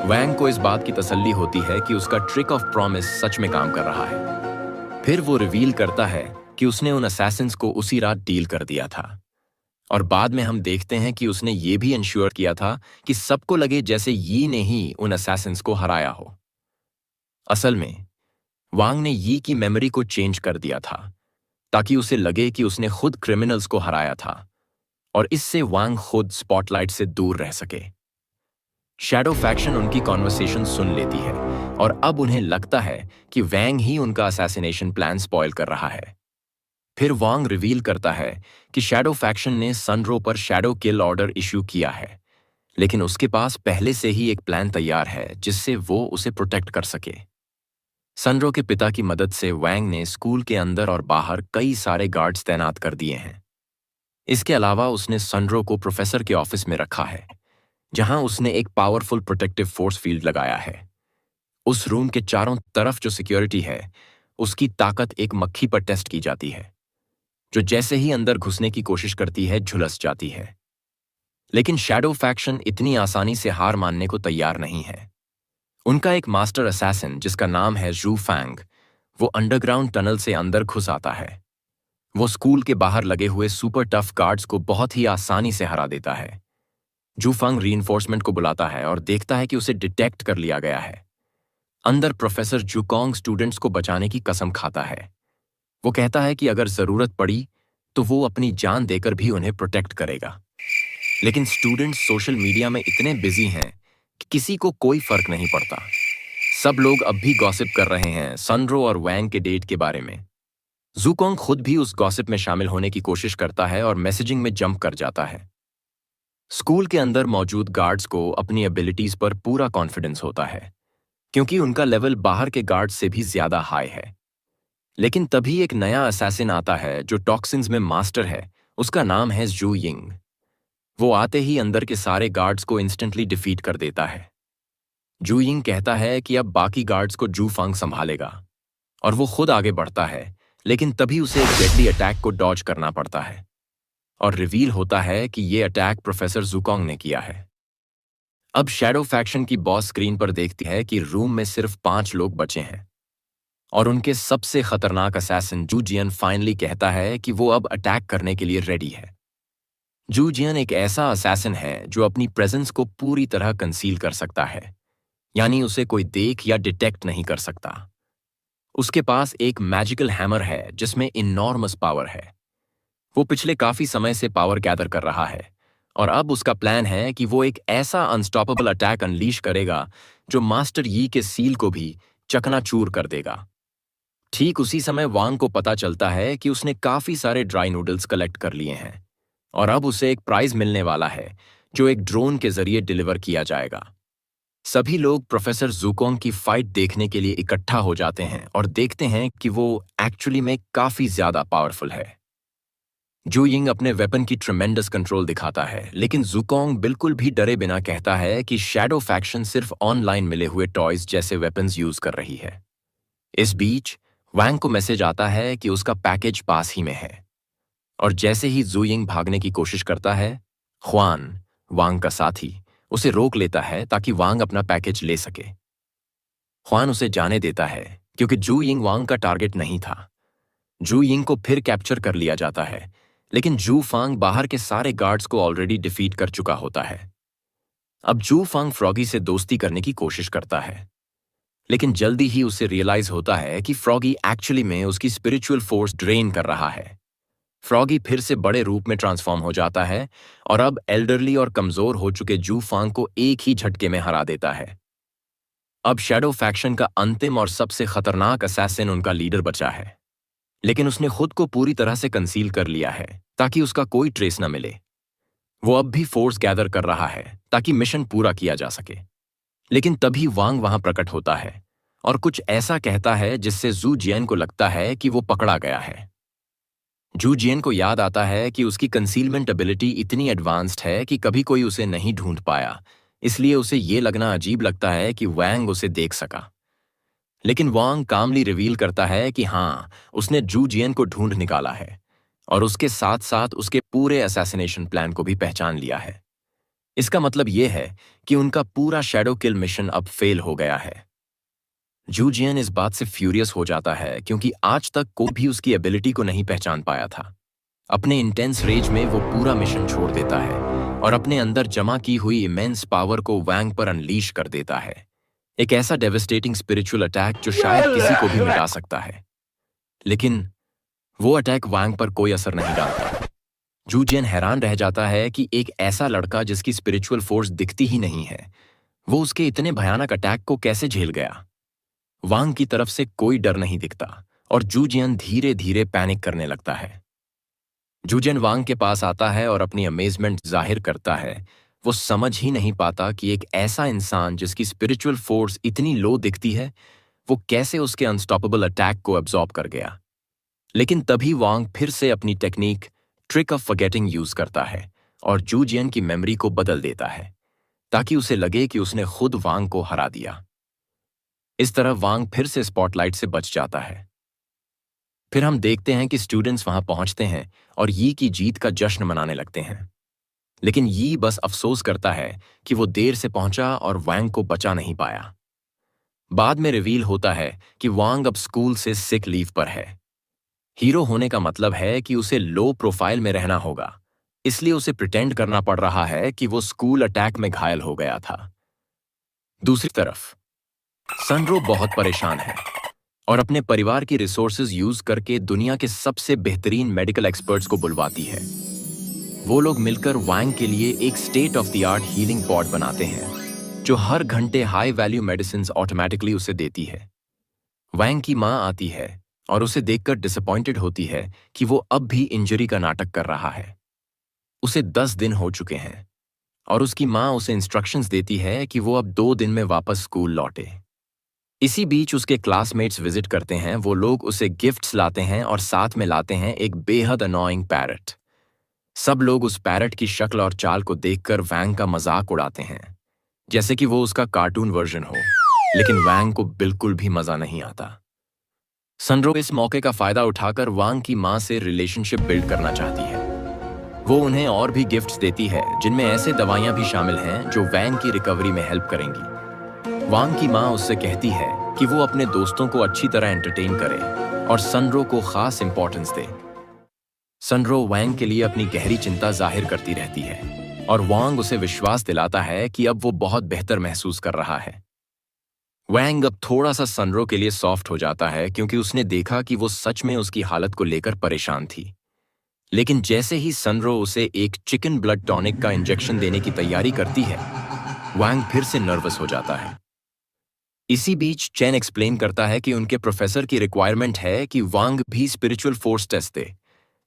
वैंग को इस बात की तसल्ली होती है कि उसका ट्रिक ऑफ प्रॉमिस सच में काम कर रहा है। फिर वो रिवील करता है कि उसने उन असैसिन्स को उसी रात डील कर दिया था। और बाद में हम देखते हैं कि उसने ये भी इंश्योर किया था कि सबको लगे जैसे यी ने ही उन असैसिन्स को हराया हो। असल में वांग ने यी की मेमोरी को चेंज कर दिया था ताकि उसे लगे कि उसने खुद क्रिमिनल्स को हराया था, और इससे वांग खुद स्पॉटलाइट से दूर रह सके। शैडो फैक्शन उनकी कॉन्वर्सेशन सुन लेती है और अब उन्हें लगता है कि वैंग ही उनका असैसिनेशन प्लान स्पॉइल कर रहा है। फिर वांग रिवील करता है कि शैडो फैक्शन ने सनरो पर शैडो किल ऑर्डर इश्यू किया है, लेकिन उसके पास पहले से ही एक प्लान तैयार है जिससे वो उसे प्रोटेक्ट कर सके। सनरो के पिता की मदद से वैंग ने स्कूल के अंदर और बाहर कई सारे गार्ड्स तैनात कर दिए हैं। इसके अलावा उसने सनरो को प्रोफेसर के ऑफिस में रखा है, जहां उसने एक पावरफुल प्रोटेक्टिव फोर्स फील्ड लगाया है। उस रूम के चारों तरफ जो सिक्योरिटी है, उसकी ताकत एक मक्खी पर टेस्ट की जाती है, जो जैसे ही अंदर घुसने की कोशिश करती है झुलस जाती है। लेकिन शैडो फैक्शन इतनी आसानी से हार मानने को तैयार नहीं है। उनका एक मास्टर असैसिन जिसका नाम है जू फैंग, वो अंडरग्राउंड टनल से अंदर घुस आता है। वो स्कूल के बाहर लगे हुए सुपर टफ गार्ड्स को बहुत ही आसानी से हरा देता है। जू फंग रीइंफोर्समेंट को बुलाता है और देखता है कि उसे डिटेक्ट कर लिया गया है। अंदर प्रोफेसर जुकोंग स्टूडेंट्स को बचाने की कसम खाता है। वो कहता है कि अगर जरूरत पड़ी तो वो अपनी जान देकर भी उन्हें प्रोटेक्ट करेगा। लेकिन स्टूडेंट्स सोशल मीडिया में इतने बिजी हैं कि किसी को कोई फर्क नहीं पड़ता। सब लोग अब भी गॉसिप कर रहे हैं सनरो और वैंग के डेट के बारे में। जुकोंग खुद भी उस गॉसिप में शामिल होने की कोशिश करता है और मैसेजिंग में जंप कर जाता है। स्कूल के अंदर मौजूद गार्ड्स को अपनी एबिलिटीज पर पूरा कॉन्फिडेंस होता है, क्योंकि उनका लेवल बाहर के गार्ड्स से भी ज्यादा हाई है। लेकिन तभी एक नया असैसिन आता है जो टॉक्सिन्स में मास्टर है। उसका नाम है जू यिंग। वो आते ही अंदर के सारे गार्ड्स को इंस्टेंटली डिफीट कर देता है। जू यिंग कहता है कि अब बाकी गार्ड्स को जू फंग संभालेगा, और वो खुद आगे बढ़ता है, लेकिन तभी उसे एक डेडली अटैक को डॉज करना पड़ता है और रिवील होता है कि ये अटैक प्रोफेसर जुकोंग ने किया है। अब शैडो फैक्शन की बॉस स्क्रीन पर देखती है कि रूम में सिर्फ 5 लोग बचे हैं, और उनके सबसे खतरनाक असैसिन जू जियन फाइनली कहता है कि वो अब अटैक करने के लिए रेडी है। जू जियन एक ऐसा असैसिन है जो अपनी प्रेजेंस को पूरी तरह कंसील कर सकता है, यानी उसे कोई देख या डिटेक्ट नहीं कर सकता। उसके पास एक मैजिकल हैमर है जिसमें इनॉर्मस पावर है। वो पिछले काफी समय से पावर गैदर कर रहा है, और अब उसका प्लान है कि वो एक ऐसा अनस्टॉपेबल अटैक अनलीश करेगा जो मास्टर यी के सील को भी चकनाचूर कर देगा। ठीक उसी समय वांग को पता चलता है कि उसने काफी सारे ड्राई नूडल्स कलेक्ट कर लिए हैं, और अब उसे एक प्राइज मिलने वाला है जो एक ड्रोन के जरिए डिलीवर किया जाएगा। सभी लोग प्रोफेसर जुकोंग की फाइट देखने के लिए इकट्ठा हो जाते हैं और देखते हैं कि वो एक्चुअली में काफी ज्यादा पावरफुल है। जू यिंग अपने वेपन की ट्रेमेंडस कंट्रोल दिखाता है, लेकिन जुकोंग बिल्कुल भी डरे बिना कहता है कि शैडो फैक्शन सिर्फ ऑनलाइन मिले हुए टॉयज जैसे वेपन्स यूज कर रही है। इस बीच वैंग को मैसेज आता है कि उसका पैकेज पास ही में है, और जैसे ही जू यिंग भागने की कोशिश करता है, ख्वान, वांग का साथी, उसे रोक लेता है ताकि वांग अपना पैकेज ले सके। ख्वान उसे जाने देता है क्योंकि जू यिंग वांग का टारगेट नहीं था। जू यिंग को फिर कैप्चर कर लिया जाता है, लेकिन जू फांग बाहर के सारे गार्ड्स को ऑलरेडी डिफीट कर चुका होता है। अब जू फांग फ्रॉगी से दोस्ती करने की कोशिश करता है, लेकिन जल्दी ही उसे रियलाइज होता है कि फ्रॉगी एक्चुअली में उसकी स्पिरिचुअल फोर्स ड्रेन कर रहा है। फ्रॉगी फिर से बड़े रूप में ट्रांसफॉर्म हो जाता है और अब एल्डरली और कमजोर हो चुके जू फांग को एक ही झटके में हरा देता है। अब शैडो फैक्शन का अंतिम और सबसे खतरनाक असैसिन उनका लीडर बचा है, लेकिन उसने खुद को पूरी तरह से कंसील कर लिया है ताकि उसका कोई ट्रेस न मिले। वो अब भी फोर्स गैदर कर रहा है ताकि मिशन पूरा किया जा सके। लेकिन तभी वांग वहां प्रकट होता है और कुछ ऐसा कहता है जिससे जू जियन को लगता है कि वो पकड़ा गया है। जू जियन को याद आता है कि उसकी कंसीलमेंट एबिलिटी इतनी एडवांस्ड है कि कभी कोई उसे नहीं ढूंढ पाया, इसलिए उसे ये लगना अजीब लगता है कि वैंग उसे देख सका। लेकिन वांग कामली रिवील करता है कि हाँ, उसने जू जियन को ढूंढ निकाला है और उसके साथ साथ उसके पूरे असैसिनेशन प्लान को भी पहचान लिया है। इसका मतलब यह है कि उनका पूरा शैडो किल मिशन अब फेल हो गया है। जू जियन इस बात से फ्यूरियस हो जाता है क्योंकि आज तक कोई भी उसकी एबिलिटी को नहीं पहचान पाया था। अपने इंटेंस रेज में वो पूरा मिशन छोड़ देता है और अपने अंदर जमा की हुई इमेंस पावर को वैंग पर अनलीश कर देता है। एक ऐसा डेविस्टेटिंग स्पिरिचुअल अटैक जो शायद किसी को भी मिटा सकता है। लेकिन वो अटैक वैंग पर कोई असर नहीं डालता। जू जियन हैरान रह जाता है कि एक ऐसा लड़का जिसकी स्पिरिचुअल फोर्स दिखती ही नहीं है, वो उसके इतने भयानक अटैक को कैसे झेल गया। वांग की तरफ से कोई डर नहीं दिखता और जू जियन धीरे धीरे पैनिक करने लगता है। जू जियन वांग के पास आता है और अपनी अमेजमेंट जाहिर करता है। वो समझ ही नहीं पाता कि एक ऐसा इंसान जिसकी स्पिरिचुअल फोर्स इतनी लो दिखती है, वो कैसे उसके अनस्टॉपेबल अटैक को एब्जॉर्ब कर गया। लेकिन तभी वांग फिर से अपनी technique trick of forgetting use करता है और जू जियन की मेमोरी को बदल देता है ताकि उसे लगे कि उसने खुद वांग को हरा दिया। इस तरह वांग फिर से स्पॉटलाइट से बच जाता है। फिर हम देखते हैं कि स्टूडेंट्स वहां पहुंचते हैं और यी की जीत का जश्न मनाने लगते हैं। लेकिन यी बस अफसोस करता है कि वो देर से पहुंचा और वांग को बचा नहीं पाया। बाद में रिवील होता है कि वांग अब स्कूल से सिक लीव पर है। हीरो होने का मतलब है कि उसे लो प्रोफाइल में रहना होगा, इसलिए उसे प्रिटेंड करना पड़ रहा है कि वो स्कूल अटैक में घायल हो गया था। दूसरी तरफ सनरो बहुत परेशान है और अपने परिवार की रिसोर्सेज यूज करके दुनिया के सबसे बेहतरीन मेडिकल एक्सपर्ट्स को बुलवाती है। वो लोग मिलकर वांग के लिए एक state of the art healing pod बनाते हैं जो हर घंटे हाई वैल्यू मेडिसिन ऑटोमेटिकली उसे देती है। वांग की मां आती है और उसे देखकर डिसअपॉइंटेड होती है कि वो अब भी इंजरी का नाटक कर रहा है। उसे 10 दिन हो चुके हैं और उसकी मां उसे इंस्ट्रक्शंस देती है कि वो अब 2 दिन में वापस स्कूल लौटे। इसी बीच उसके क्लासमेट्स विजिट करते हैं। वो लोग उसे गिफ्ट्स लाते हैं और साथ में लाते हैं एक बेहद अनोइंग पैरट। सब लोग उस पैरट की शक्ल और चाल को देखकर वांग का मजाक उड़ाते हैं, जैसे कि वो उसका कार्टून वर्जन हो। लेकिन वांग को बिल्कुल भी मजा नहीं आता। सनरो इस मौके का फायदा उठाकर वांग की मां से रिलेशनशिप बिल्ड करना चाहती है। वो उन्हें और भी गिफ्ट्स देती है जिनमें ऐसे दवाइयां भी शामिल हैं जो वांग की रिकवरी में हेल्प करेंगी। वांग की मां उससे कहती है कि वो अपने दोस्तों को अच्छी तरह एंटरटेन करे और सनरो को खास इंपॉर्टेंस दे। सनरो वांग के लिए अपनी गहरी चिंता जाहिर करती रहती है और वांग उसे विश्वास दिलाता है कि अब वो बहुत बेहतर महसूस कर रहा है। वांग अब थोड़ा सा सनरो के लिए सॉफ्ट हो जाता है क्योंकि उसने देखा कि वो सच में उसकी हालत को लेकर परेशान थी। लेकिन जैसे ही सनरो उसे एक चिकन ब्लड टॉनिक का इंजेक्शन देने की तैयारी करती है, वांग फिर से नर्वस हो जाता है। इसी बीच चेन एक्सप्लेन करता है कि उनके प्रोफेसर की रिक्वायरमेंट है कि वांग भी स्पिरिचुअल फोर्स टेस्ट दे,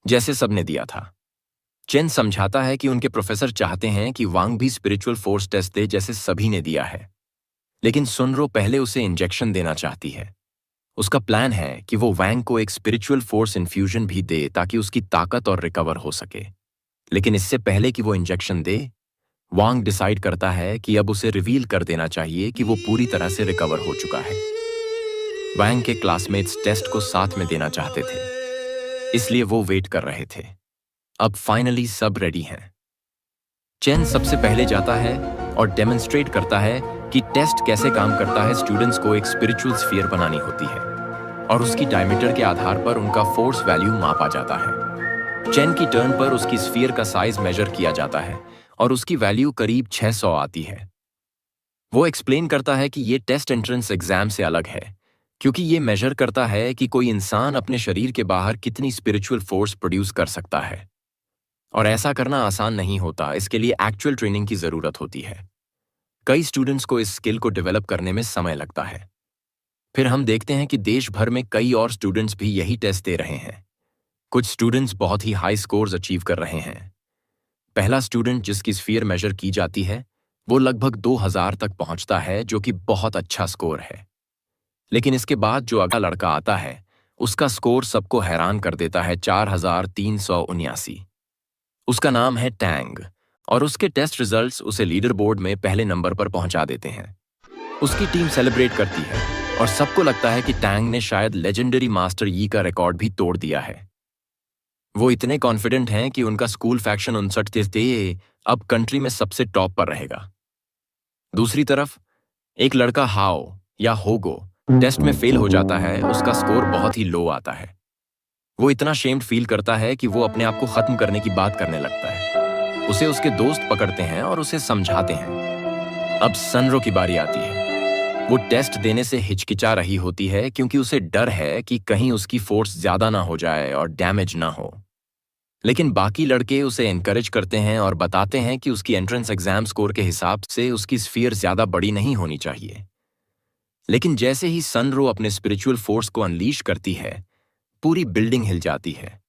जैसे सबने दिया था। चेन समझाता है कि उनके प्रोफेसर चाहते हैं कि वांग भी स्पिरिचुअल फोर्स टेस्ट दे जैसे सभी ने दिया है। लेकिन सुनरो पहले उसे इंजेक्शन देना चाहती है। उसका प्लान है कि वो वांग को एक स्पिरिचुअल फोर्स इन्फ्यूजन भी दे ताकि उसकी ताकत और रिकवर हो सके। लेकिन इससे पहले कि वो इंजेक्शन दे, वांग डिसाइड करता है कि अब उसे रिवील कर देना चाहिए कि वो पूरी तरह से रिकवर हो चुका है। वांग के क्लासमेट्स टेस्ट को साथ में देना चाहते थे, इसलिए वो वेट कर रहे थे। अब फाइनली सब रेडी हैं। चेन सबसे पहले जाता है और डेमोन्स्ट्रेट करता है कि टेस्ट कैसे काम करता है। स्टूडेंट्स को एक स्पिरिचुअल स्फीयर बनानी होती है और उसकी डायमीटर के आधार पर उनका फोर्स वैल्यू मापा जाता है। चेन की टर्न पर उसकी स्फीयर का साइज मेजर किया जाता है और उसकी वैल्यू करीब 600 आती है। वो एक्सप्लेन करता है कि ये टेस्ट एंट्रेंस एग्जाम से अलग है क्योंकि ये मेजर करता है कि कोई इंसान अपने शरीर के बाहर कितनी स्पिरिचुअल फोर्स प्रोड्यूस कर सकता है। और ऐसा करना आसान नहीं होता, इसके लिए एक्चुअल ट्रेनिंग की जरूरत होती है। कई स्टूडेंट्स को इस स्किल को डेवलप करने में समय लगता है। फिर हम देखते हैं कि देश भर में कई और स्टूडेंट्स भी यही टेस्ट दे रहे हैं। कुछ स्टूडेंट्स बहुत ही हाई स्कोर्स अचीव कर रहे हैं। पहला स्टूडेंट जिसकी स्फीयर मेजर की जाती है, वो लगभग 2000 तक पहुंचता है, जो कि बहुत अच्छा स्कोर है। लेकिन इसके बाद जो अगला लड़का आता है, उसका स्कोर सबको हैरान कर देता है, 4379। उसका नाम है टैंग और उसके टेस्ट रिजल्ट्स उसे लीडर बोर्ड में पहले नंबर पर पहुंचा देते हैं। उसकी टीम सेलिब्रेट करती है और सबको लगता है कि टैंग ने शायद लेजेंडरी मास्टर यी का रिकॉर्ड भी तोड़ दिया है। वो इतने कॉन्फिडेंट हैं कि उनका स्कूल फैक्शन 59 थे अब कंट्री में सबसे टॉप पर रहेगा। दूसरी तरफ एक लड़का हाओ या होगो टेस्ट में फेल हो जाता है, उसका स्कोर बहुत ही लो आता है। वो इतना शेम्ड फील करता है कि वो अपने आप को खत्म करने की बात करने लगता है। उसे उसके दोस्त पकड़ते हैं और उसे समझाते हैं। अब सनरो की बारी आती है। वो टेस्ट देने से हिचकिचा रही होती है क्योंकि उसे डर है कि कहीं उसकी फोर्स ज्यादा ना हो जाए और डैमेज ना हो। लेकिन बाकी लड़के उसे एनकरेज करते हैं और बताते हैं कि उसकी एंट्रेंस एग्जाम स्कोर के हिसाब से उसकी स्फीयर ज्यादा बड़ी नहीं होनी चाहिए। लेकिन जैसे ही सनरो अपने स्पिरिचुअल फोर्स को अनलीश करती है, पूरी बिल्डिंग हिल जाती है।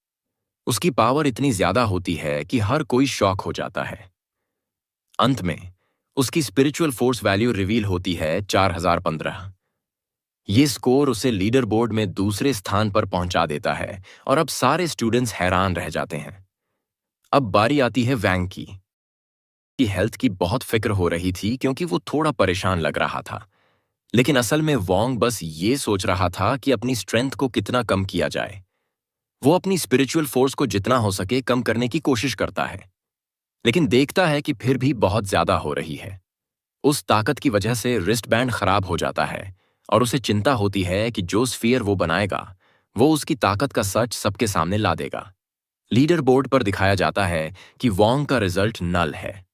उसकी पावर इतनी ज्यादा होती है कि हर कोई शॉक हो जाता है। अंत में उसकी स्पिरिचुअल फोर्स वैल्यू रिवील होती है 4015। ये स्कोर उसे लीडर बोर्ड में दूसरे स्थान पर पहुंचा देता है और अब सारे स्टूडेंट्स हैरान रह जाते हैं। अब बारी आती है वैंग की हेल्थ की बहुत फिक्र हो रही थी क्योंकि वो थोड़ा परेशान लग रहा था। लेकिन असल में वोंग बस ये सोच रहा था कि अपनी स्ट्रेंथ को कितना कम किया जाए। वो अपनी स्पिरिचुअल फोर्स को जितना हो सके कम करने की कोशिश करता है, लेकिन देखता है कि फिर भी बहुत ज्यादा हो रही है। उस ताकत की वजह से रिस्ट बैंड खराब हो जाता है और उसे चिंता होती है कि जो स्फीयर वो बनाएगा वो उसकी ताकत का सच सबके सामने ला देगा। लीडर बोर्ड पर दिखाया जाता है कि वोंग का रिजल्ट नल है,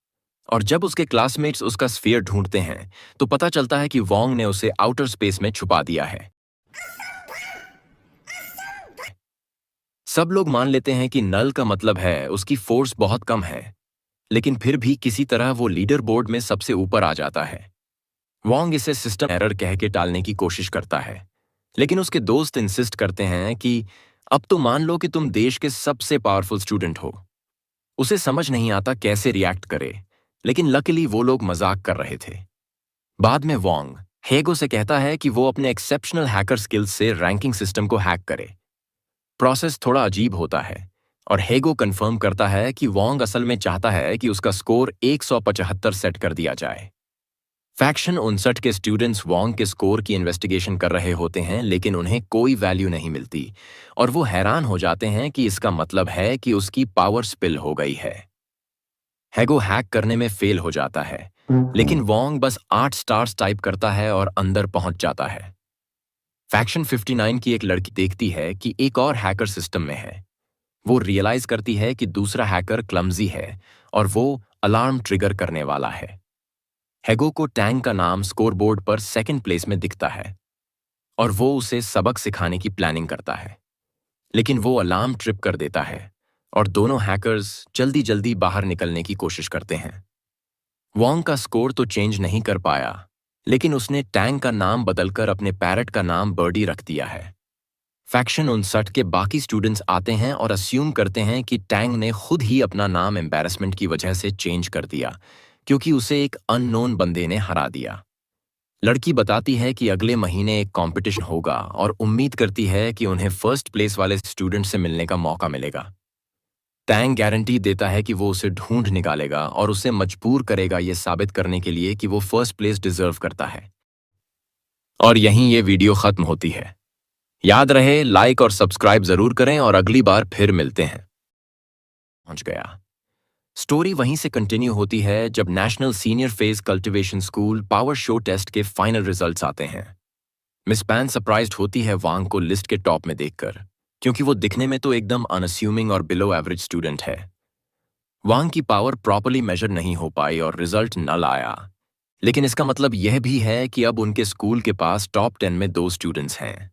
और जब उसके क्लासमेट्स उसका स्फीयर ढूंढते हैं तो पता चलता है कि वोंग ने उसे आउटर स्पेस में छुपा दिया है। सब लोग मान लेते हैं कि नल का मतलब है उसकी फोर्स बहुत कम है, लेकिन फिर भी किसी तरह वो लीडर बोर्ड में सबसे ऊपर आ जाता है। वोंग इसे सिस्टम एरर कह के टालने की कोशिश करता है, लेकिन उसके दोस्त इंसिस्ट करते हैं कि अब तो मान लो कि तुम देश के सबसे पावरफुल स्टूडेंट हो। उसे समझ नहीं आता कैसे रिएक्ट करे, लेकिन लकीली वो लोग मजाक कर रहे थे। बाद में वोंग हेगो से कहता है कि वो अपने एक्सेप्शनल हैकर स्किल्स से रैंकिंग सिस्टम को हैक करे। प्रोसेस थोड़ा अजीब होता है और हेगो कंफर्म करता है कि वोंग असल में चाहता है कि उसका स्कोर 175 सेट कर दिया जाए। फैक्शन 59 के स्टूडेंट्स वोंग के स्कोर की इन्वेस्टिगेशन कर रहे होते हैं, लेकिन उन्हें कोई वैल्यू नहीं मिलती और वो हैरान हो जाते हैं कि इसका मतलब है कि उसकी पावर स्पिल हो गई है। हेगो हैक करने में फेल हो जाता है, लेकिन वोंग बस 8 स्टार्स टाइप करता है और अंदर पहुंच जाता है। फैक्शन 59 की एक लड़की देखती है कि एक और हैकर सिस्टम में है। वो रियलाइज करती है कि दूसरा हैकर क्लमजी है और वो अलार्म ट्रिगर करने वाला है। हेगो को टैंग का नाम स्कोरबोर्ड पर सेकंड प्लेस में दिखता है और वो उसे सबक सिखाने की प्लानिंग करता है, लेकिन वो अलार्म ट्रिप कर देता है और दोनों हैकर्स जल्दी जल्दी बाहर निकलने की कोशिश करते हैं। वोंग का स्कोर तो चेंज नहीं कर पाया, लेकिन उसने टैंग का नाम बदलकर अपने पैरट का नाम बर्डी रख दिया है। फैक्शन 59 के बाकी स्टूडेंट्स आते हैं और अस्यूम करते हैं कि टैंग ने खुद ही अपना नाम एम्बैरेसमेंट की वजह से चेंज कर दिया क्योंकि उसे एक अननोन बंदे ने हरा दिया। लड़की बताती है कि अगले महीने एक कंपटीशन होगा और उम्मीद करती है कि उन्हें फर्स्ट प्लेस वाले स्टूडेंट से मिलने का मौका मिलेगा। टैंग गारंटी देता है कि वो उसे ढूंढ निकालेगा और उसे मजबूर करेगा ये साबित करने के लिए कि वो फर्स्ट प्लेस डिजर्व करता है। और यहीं ये वीडियो खत्म होती है। याद रहे लाइक और सब्सक्राइब जरूर करें और अगली बार फिर मिलते हैं। पहुंच गया। स्टोरी वहीं से कंटिन्यू होती है जब national senior phase cultivation school power show test के फाइनल रिजल्ट्स आते हैं। मिस पैन सरप्राइज्ड होती है वांग को लिस्ट के टॉप में देखकर, क्योंकि वो दिखने में तो एकदम अनअस्यूमिंग और बिलो एवरेज स्टूडेंट है। वांग की पावर प्रॉपर्ली मेजर नहीं हो पाई और रिजल्ट नल आया, लेकिन इसका मतलब यह भी है कि अब उनके स्कूल के पास टॉप 10 में 2 स्टूडेंट्स हैं।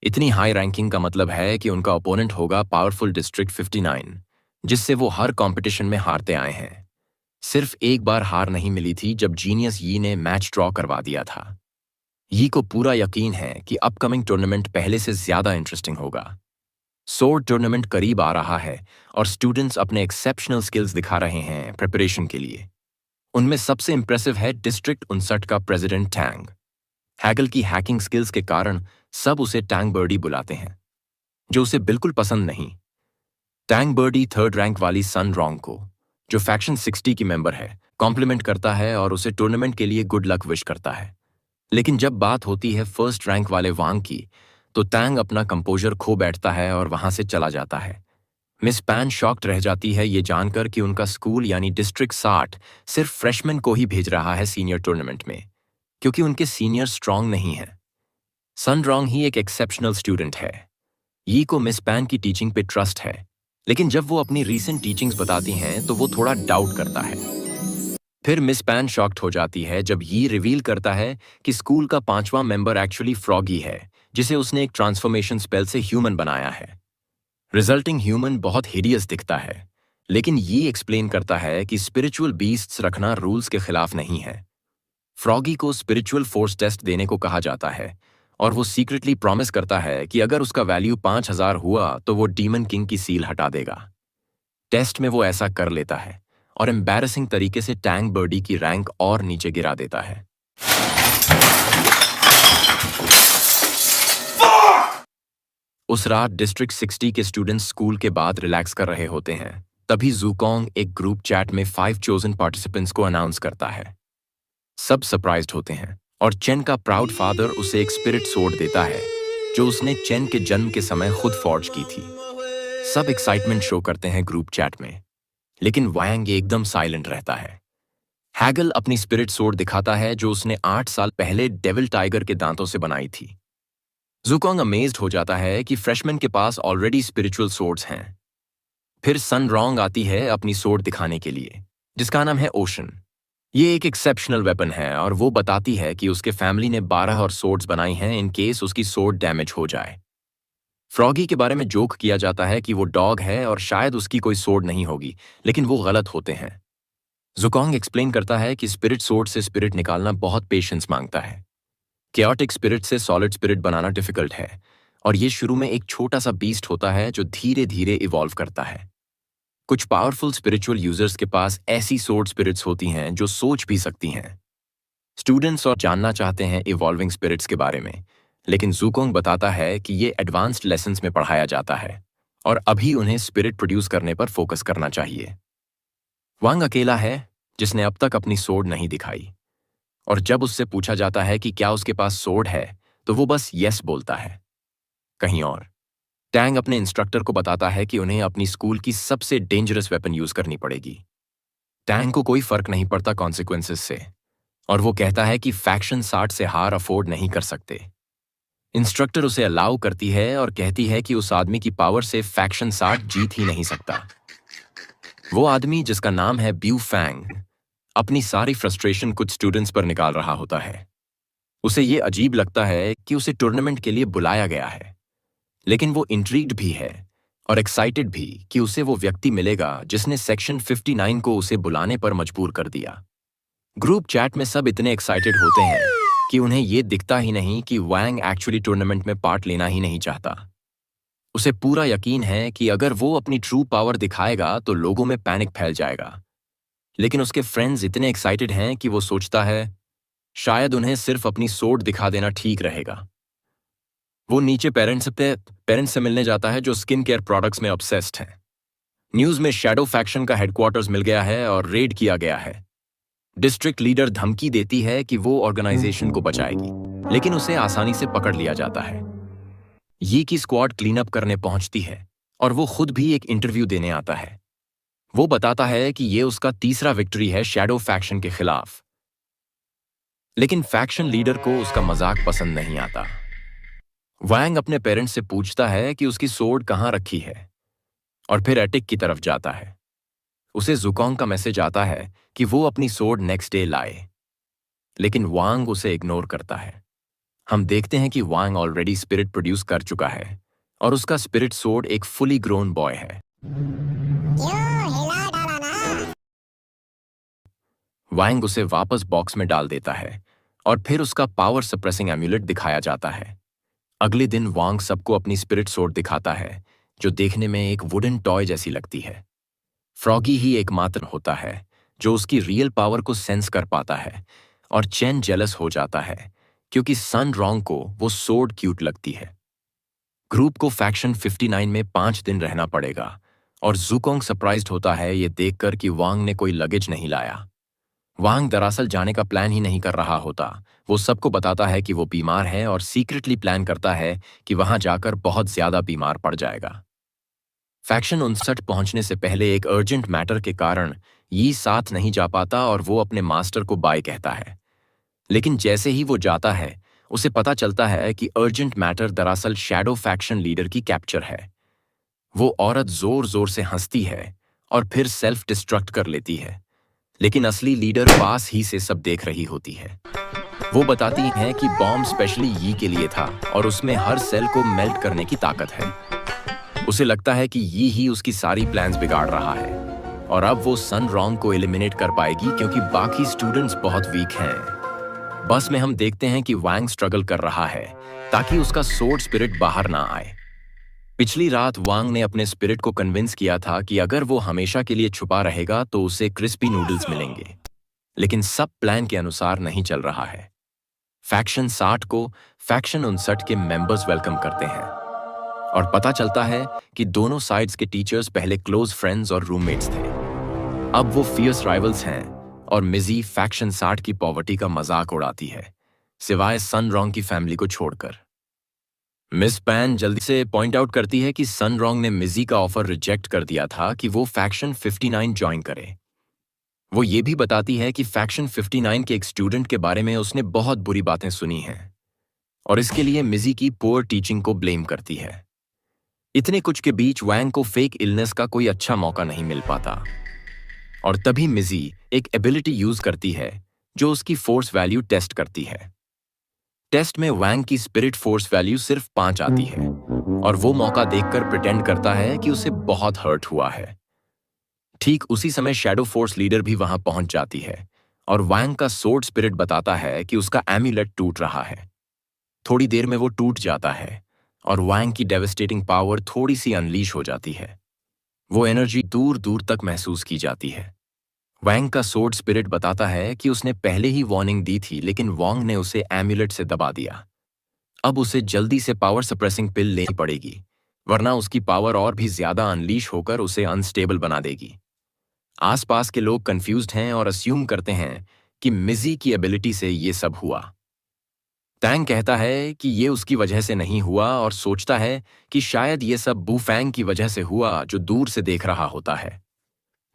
इतनी हाई रैंकिंग का मतलब है कि उनका ओपोनेंट होगा पावरफुल डिस्ट्रिक्ट 59, जिससे वो हर कंपटीशन में हारते आए हैं। सिर्फ एक बार हार नहीं मिली थी जब जीनियस यी ने मैच ड्रॉ करवा दिया था। यी को पूरा यकीन है कि अपकमिंग टूर्नामेंट पहले से ज्यादा इंटरेस्टिंग होगा। सोर्ड टूर्नामेंट करीब आ रहा है और स्टूडेंट्स अपने एक्सेप्शनल स्किल्स दिखा रहे हैं प्रिपरेशन के लिए। उनमें सबसे इंप्रेसिव है डिस्ट्रिक्ट 59 का प्रेसिडेंट टैंग। हैगल की हैकिंग स्किल्स के कारण सब उसे टैंग बर्डी बुलाते हैं, जो उसे बिल्कुल पसंद नहीं। टैंग बर्डी थर्ड रैंक वाली सन रोंग को, जो फैक्शन 60 की मेंबर है, कॉम्प्लीमेंट करता है और उसे टूर्नामेंट के लिए गुड लक विश करता है। लेकिन जब बात होती है फर्स्ट रैंक वाले वांग की, तो टैंग अपना कंपोजर खो बैठता है और वहां से चला जाता है। मिस पैन शॉक्ड रह जाती है ये जानकर कि उनका स्कूल यानी डिस्ट्रिक्ट 60 सिर्फ फ्रेशमैन को ही भेज रहा है सीनियर टूर्नामेंट में, क्योंकि उनके सीनियर स्ट्रांग नहीं हैं। सन रॉन्ग ही एक एक्सेप्शनल स्टूडेंट है। यी को मिस पैन की टीचिंग पे ट्रस्ट है, लेकिन जब वो अपनी रीसेंट टीचिंग्स बताती हैं तो वो थोड़ा डाउट करता है। फिर मिस पैन शॉक्ड हो जाती है जब यी रिवील करता है कि स्कूल का 5वां मेंबर एक्चुअली फ्रॉगी है, जिसे उसने एक ट्रांसफॉर्मेशन स्पेल से ह्यूमन बनाया है। रिजल्टिंग ह्यूमन बहुत हिडियस दिखता है, लेकिन ये एक्सप्लेन करता है कि स्पिरिचुअल बीस्ट्स रखना रूल्स के खिलाफ नहीं है। फ्रॉगी को स्पिरिचुअल फोर्स टेस्ट देने को कहा जाता है और वो सीक्रेटली प्रॉमिस करता है कि अगर उसका वैल्यू 5000 हुआ तो वो डीमन किंग की सील हटा देगा। टेस्ट में वो ऐसा कर लेता है और एम्बैरसिंग तरीके से टैंग बर्डी की रैंक और नीचे गिरा देता है। उस रात डिस्ट्रिक्ट 60 के स्टूडेंट्स स्कूल के बाद रिलैक्स कर रहे होते हैं, तभी ज़ुकोंग एक ग्रुप चैट में 5 चोजन पार्टिसिपेंट्स को अनाउंस करता है। सब सरप्राइज्ड होते हैं और चेन का प्राउड फादर उसे एक स्पिरिट सोर्ड देता है जो उसने चेन के जन्म के समय खुद फॉर्ज की थी। सब एक्साइटमेंट शो करते हैं ग्रुप चैट में, लेकिन वांग एकदम साइलेंट रहता है। हैगल अपनी स्पिरिट सोर्ड दिखाता है जो उसने 8 साल पहले डेविल टाइगर के दांतों से बनाई थी। ज़ुकोंग अमेज्ड हो जाता है कि फ्रेशमैन के पास ऑलरेडी स्पिरिचुअल सोर्ड्स हैं। फिर सन रॉन्ग आती है अपनी सोर्ड दिखाने के लिए, जिसका नाम है ओशन। ये एक एक्सेप्शनल वेपन है और वो बताती है कि उसके फैमिली ने 12 और सोर्ड्स बनाई हैं इन केस उसकी सोर्ड डैमेज हो जाए। फ्रॉगी के बारे में जोक किया जाता है कि वो डॉग है और शायद उसकी कोई सोर्ड नहीं होगी, लेकिन वो गलत होते हैं। ज़ुकोंग एक्सप्लेन करता है कि स्पिरिट सोर्ड से स्पिरिट निकालना बहुत पेशेंस मांगता है। केओटिक स्पिरिट से सॉलिड स्पिरिट बनाना डिफिकल्ट है और ये शुरू में एक छोटा सा बीस्ट होता है जो धीरे धीरे इवॉल्व करता है। कुछ पावरफुल स्पिरिचुअल यूजर्स के पास ऐसी सोर्ड स्पिरिट्स होती हैं जो सोच भी सकती हैं। स्टूडेंट्स और जानना चाहते हैं इवॉल्विंग स्पिरिट्स के बारे में, लेकिन ज़ुकोंग बताता है कि ये एडवांस्ड लेसन्स में पढ़ाया जाता है और अभी उन्हें स्पिरिट प्रोड्यूस करने पर फोकस करना चाहिए। वांग अकेला है जिसने अब तक अपनी सोर्ड नहीं दिखाई, और जब उससे पूछा जाता है कि क्या उसके पास सोर्ड है तो वो बस यस बोलता है। कहीं और टैंग अपने इंस्ट्रक्टर को बताता है कि उन्हें अपनी स्कूल की सबसे डेंजरस वेपन यूज करनी पड़ेगी। टैंग को कोई फर्क नहीं पड़ता कॉन्सिक्वेंसेस से, और वो कहता है कि फैक्शन 60 से हार अफोर्ड नहीं कर सकते। इंस्ट्रक्टर उसे अलाउ करती है और कहती है कि उस आदमी की पावर से फैक्शन 60 जीत ही नहीं सकता। वो आदमी जिसका नाम है ब्यू फैंग अपनी सारी फ्रस्ट्रेशन कुछ स्टूडेंट्स पर निकाल रहा होता है। उसे ये अजीब लगता है कि उसे टूर्नामेंट के लिए बुलाया गया है, लेकिन वो इंट्रीग्ड भी है और एक्साइटेड भी कि उसे वो व्यक्ति मिलेगा जिसने सेक्शन 59 को उसे बुलाने पर मजबूर कर दिया। ग्रुप चैट में सब इतने एक्साइटेड होते हैं कि उन्हें ये दिखता ही नहीं कि वांग एक्चुअली टूर्नामेंट में पार्ट लेना ही नहीं चाहता। उसे पूरा यकीन है कि अगर वो अपनी ट्रू पावर दिखाएगा तो लोगों में पैनिक फैल जाएगा, लेकिन उसके फ्रेंड्स इतने एक्साइटेड हैं कि वो सोचता है शायद उन्हें सिर्फ अपनी सोर्ड दिखा देना ठीक रहेगा। वो नीचे पेरेंट्स से मिलने जाता है जो स्किन केयर प्रोडक्ट्स में ऑब्सेस्ड हैं। न्यूज में शैडो फैक्शन का हेडक्वार्टर्स मिल गया है और रेड किया गया है। डिस्ट्रिक्ट लीडर धमकी देती है कि वो ऑर्गेनाइजेशन को बचाएगी, लेकिन उसे आसानी से पकड़ लिया जाता है। यी की स्क्वाड क्लीन अप करने पहुंचती है और वो खुद भी एक इंटरव्यू देने आता है। वो बताता है कि ये उसका तीसरा विक्ट्री है शैडो फैक्शन के खिलाफ, लेकिन फैक्शन लीडर को उसका मजाक पसंद नहीं आता। वांग अपने पेरेंट्स से पूछता है कि उसकी सोर्ड कहां रखी है और फिर एटिक की तरफ जाता है। उसे ज़ुकोंग का मैसेज आता है कि वो अपनी सोर्ड नेक्स्ट डे लाए, लेकिन वांग उसे इग्नोर करता है। हम देखते हैं कि वांग ऑलरेडी स्पिरिट प्रोड्यूस कर चुका है और उसका स्पिरिट सोर्ड एक फुली ग्रोन बॉय है। वांग उसे वापस बॉक्स में डाल देता है और फिर उसका पावर सप्रेसिंग एम्यूलेट दिखाया जाता है। अगले दिन वांग सबको अपनी स्पिरिट सोर्ड दिखाता है जो देखने में एक वुडन टॉय जैसी लगती है। फ्रॉगी ही एकमात्र होता है जो उसकी रियल पावर को सेंस कर पाता है और चेन जेलस हो जाता है क्योंकि सन रॉन्ग को वो सोर्ड क्यूट लगती है। ग्रुप को फैक्शन 59 में 5 दिन रहना पड़ेगा और ज़ुकोंग सरप्राइज्ड होता है ये देखकर कि वांग ने कोई लगेज नहीं लाया। वांग दरअसल जाने का प्लान ही नहीं कर रहा होता। वो सबको बताता है कि वो बीमार है और सीक्रेटली प्लान करता है कि वहां जाकर बहुत ज्यादा बीमार पड़ जाएगा। फैक्शन 59 पहुंचने से पहले एक अर्जेंट मैटर के कारण यी साथ नहीं जा पाता और वो अपने मास्टर को बाय कहता है। लेकिन जैसे ही वो जाता है उसे पता चलता है कि अर्जेंट मैटर दरअसल शैडो फैक्शन लीडर की कैप्चर है। वो औरत जोर जोर से हंसती है और फिर सेल्फ डिस्ट्रक्ट कर लेती है, लेकिन असली लीडर पास ही से सब देख रही होती है। वो बताती है कि बॉम्ब स्पेशली यी के लिए था और उसमें हर सेल को मेल्ट करने की ताकत है। उसे लगता है कि यी ही उसकी सारी प्लान्स बिगाड़ रहा है और अब वो सन रॉन्ग को एलिमिनेट कर पाएगी क्योंकि बाकी स्टूडेंट्स बहुत वीक हैं। बस में हम देखते हैं कि वांग स्ट्रगल कर रहा है ताकि उसका सोर्ड स्पिरिट बाहर ना आए। पिछली रात वांग ने अपने स्पिरिट को कन्विंस किया था कि अगर वो हमेशा के लिए छुपा रहेगा तो उसे क्रिस्पी नूडल्स मिलेंगे, लेकिन सब प्लान के अनुसार नहीं चल रहा है। फैक्शन 60 को फैक्शन 59 के मेंबर्स वेलकम करते हैं और पता चलता है कि दोनों साइड्स के टीचर्स पहले क्लोज फ्रेंड्स और रूममेट्स थे। अब वो फियर्स राइवल्स हैं और मिजी फैक्शन 60 की पॉवर्टी का मजाक उड़ाती है, सिवाय सन रॉन्ग की फैमिली को छोड़कर। मिस पैन जल्दी से पॉइंट आउट करती है कि सन रॉन्ग ने मिजी का ऑफर रिजेक्ट कर दिया था कि वो फैक्शन 59 ज्वाइन करे। वो ये भी बताती है कि फैक्शन 59 के एक स्टूडेंट के बारे में उसने बहुत बुरी बातें सुनी हैं और इसके लिए मिजी की पुअर टीचिंग को ब्लेम करती है। इतने कुछ के बीच वैंग को फेक इलनेस का कोई अच्छा मौका नहीं मिल पाता और तभी मिजी एक एबिलिटी यूज करती है जो उसकी फोर्स वैल्यू टेस्ट करती है। टेस्ट में वैंग की स्पिरिट फोर्स वैल्यू सिर्फ 5 आती है और वो मौका देखकर प्रिटेंड करता है कि उसे बहुत हर्ट हुआ है। ठीक उसी समय शैडो फोर्स लीडर भी वहां पहुंच जाती है और वैंग का सोर्ड स्पिरिट बताता है कि उसका एम्यूलेट टूट रहा है। थोड़ी देर में वो टूट जाता है और वैंग की डेविस्टेटिंग पावर थोड़ी सी अनलीश हो जाती है। वो एनर्जी दूर दूर तक महसूस की जाती है। वैंग का सोर्ड स्पिरिट बताता है कि उसने पहले ही वार्निंग दी थी, लेकिन वॉन्ग ने उसे एम्यूलेट से दबा दिया। अब उसे जल्दी से पावर सप्रेसिंग पिल लेनी पड़ेगी, वरना उसकी पावर और भी ज्यादा अनलीश होकर उसे अनस्टेबल बना देगी। आसपास के लोग कंफ्यूज्ड हैं और अस्यूम करते हैं कि मिजी की एबिलिटी से ये सब हुआ। टैंग कहता है कि ये उसकी वजह से नहीं हुआ और सोचता है कि शायद ये सब बूफैंग की वजह से हुआ, जो दूर से देख रहा होता है।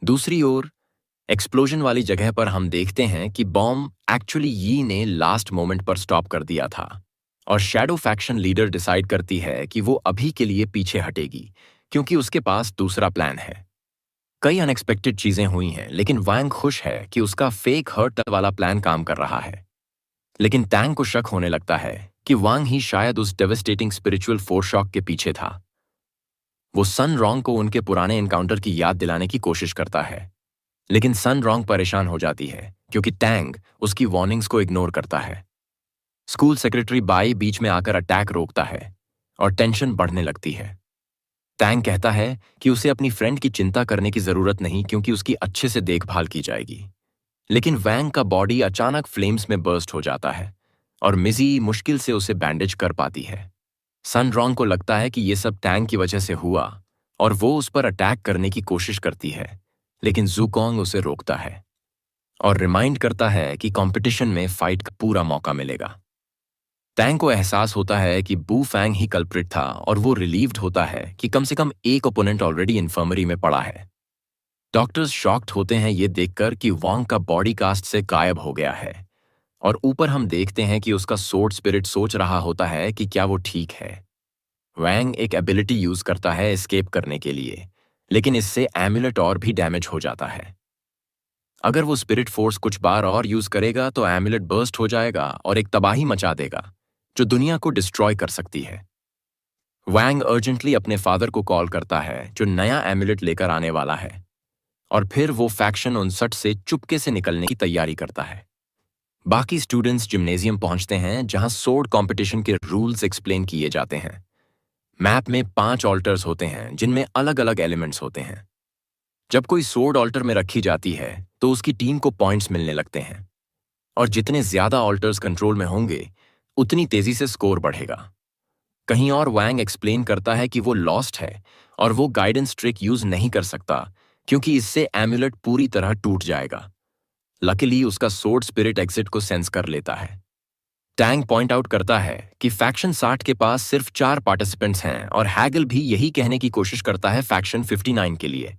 दूसरी ओर एक्सप्लोजन वाली जगह पर हम देखते हैं कि बॉम्ब एक्चुअली यी ने लास्ट मोमेंट पर स्टॉप कर दिया था और शैडो फैक्शन लीडर डिसाइड करती है कि वो अभी के लिए पीछे हटेगी क्योंकि उसके पास दूसरा प्लान है। कई अनएक्सपेक्टेड चीजें हुई हैं, लेकिन वैंग खुश है कि उसका फेक हर्ट वाला प्लान काम कर रहा है। लेकिन टैंग को शक होने लगता है कि वांग ही शायद उस डेविस्टेटिंग स्पिरिचुअल फोर्स शॉक के पीछे था। वो सन रॉन्ग को उनके पुराने एनकाउंटर की याद दिलाने की कोशिश करता है, लेकिन सन रॉन्ग परेशान हो जाती है क्योंकि टैंग उसकी वार्निंग्स को इग्नोर करता है। स्कूल सेक्रेटरी बाई बीच में आकर अटैक रोकता है और टेंशन बढ़ने लगती है। टैंग कहता है कि उसे अपनी फ्रेंड की चिंता करने की जरूरत नहीं क्योंकि उसकी अच्छे से देखभाल की जाएगी। लेकिन वैंग का बॉडी अचानक फ्लेम्स में बर्स्ट हो जाता है और मिजी मुश्किल से उसे बैंडेज कर पाती है। सन रॉन्ग को लगता है कि यह सब टैंग की वजह से हुआ और वो उस पर अटैक करने की कोशिश करती है, लेकिन ज़ुकोंग उसे रोकता है और रिमाइंड करता है कि कंपटीशन में फाइट का पूरा मौका मिलेगा। टैंग को एहसास होता है कि बू फैंग ही कल्प्रिट था और वो रिलीव्ड होता है कि कम से कम एक ओपोनेंट ऑलरेडी इन्फर्मरी में पड़ा है। डॉक्टर्स शॉक्ड होते हैं ये देखकर कि वॉन्ग का बॉडी कास्ट से गायब हो गया है और ऊपर हम देखते हैं कि उसका सोर्ड स्पिरिट सोच रहा होता है कि क्या वो ठीक है। वैंग एक एबिलिटी यूज करता है एस्केप करने के लिए, लेकिन इससे एम्यूलेट और भी डैमेज हो जाता है। अगर वो स्पिरिट फोर्स कुछ बार और यूज करेगा तो एम्यूलेट बर्स्ट हो जाएगा और एक तबाही मचा देगा जो दुनिया को डिस्ट्रॉय कर सकती है। वैंग अर्जेंटली अपने फादर को कॉल करता है जो नया एम्यूलेट लेकर आने वाला है और फिर वो फैक्शन 59 से चुपके से निकलने की तैयारी करता है। बाकी स्टूडेंट्स जिम्नेजियम पहुंचते हैं जहां सोर्ड कंपटीशन के रूल्स एक्सप्लेन किए जाते हैं। मैप में 5 ऑल्टर्स होते हैं जिनमें अलग अलग एलिमेंट्स होते हैं। जब कोई सोर्ड ऑल्टर में रखी जाती है तो उसकी टीम को पॉइंट्स मिलने लगते हैं और जितने ज्यादा ऑल्टर्स कंट्रोल में होंगे उतनी तेजी से स्कोर बढ़ेगा। कहीं और वैंग एक्सप्लेन करता है कि वो लॉस्ट है और वो गाइडेंस ट्रिक यूज नहीं कर सकता क्योंकि इससे एम्यूलेट पूरी तरह टूट जाएगा। लकीली उसका सोर्ड स्पिरिट एग्जिट को सेंस कर लेता है। टैंग पॉइंट आउट करता है कि फैक्शन 60 के पास सिर्फ 4 पार्टिसिपेंट्स हैं और हैगल भी यही कहने की कोशिश करता है फैक्शन 59 के लिए।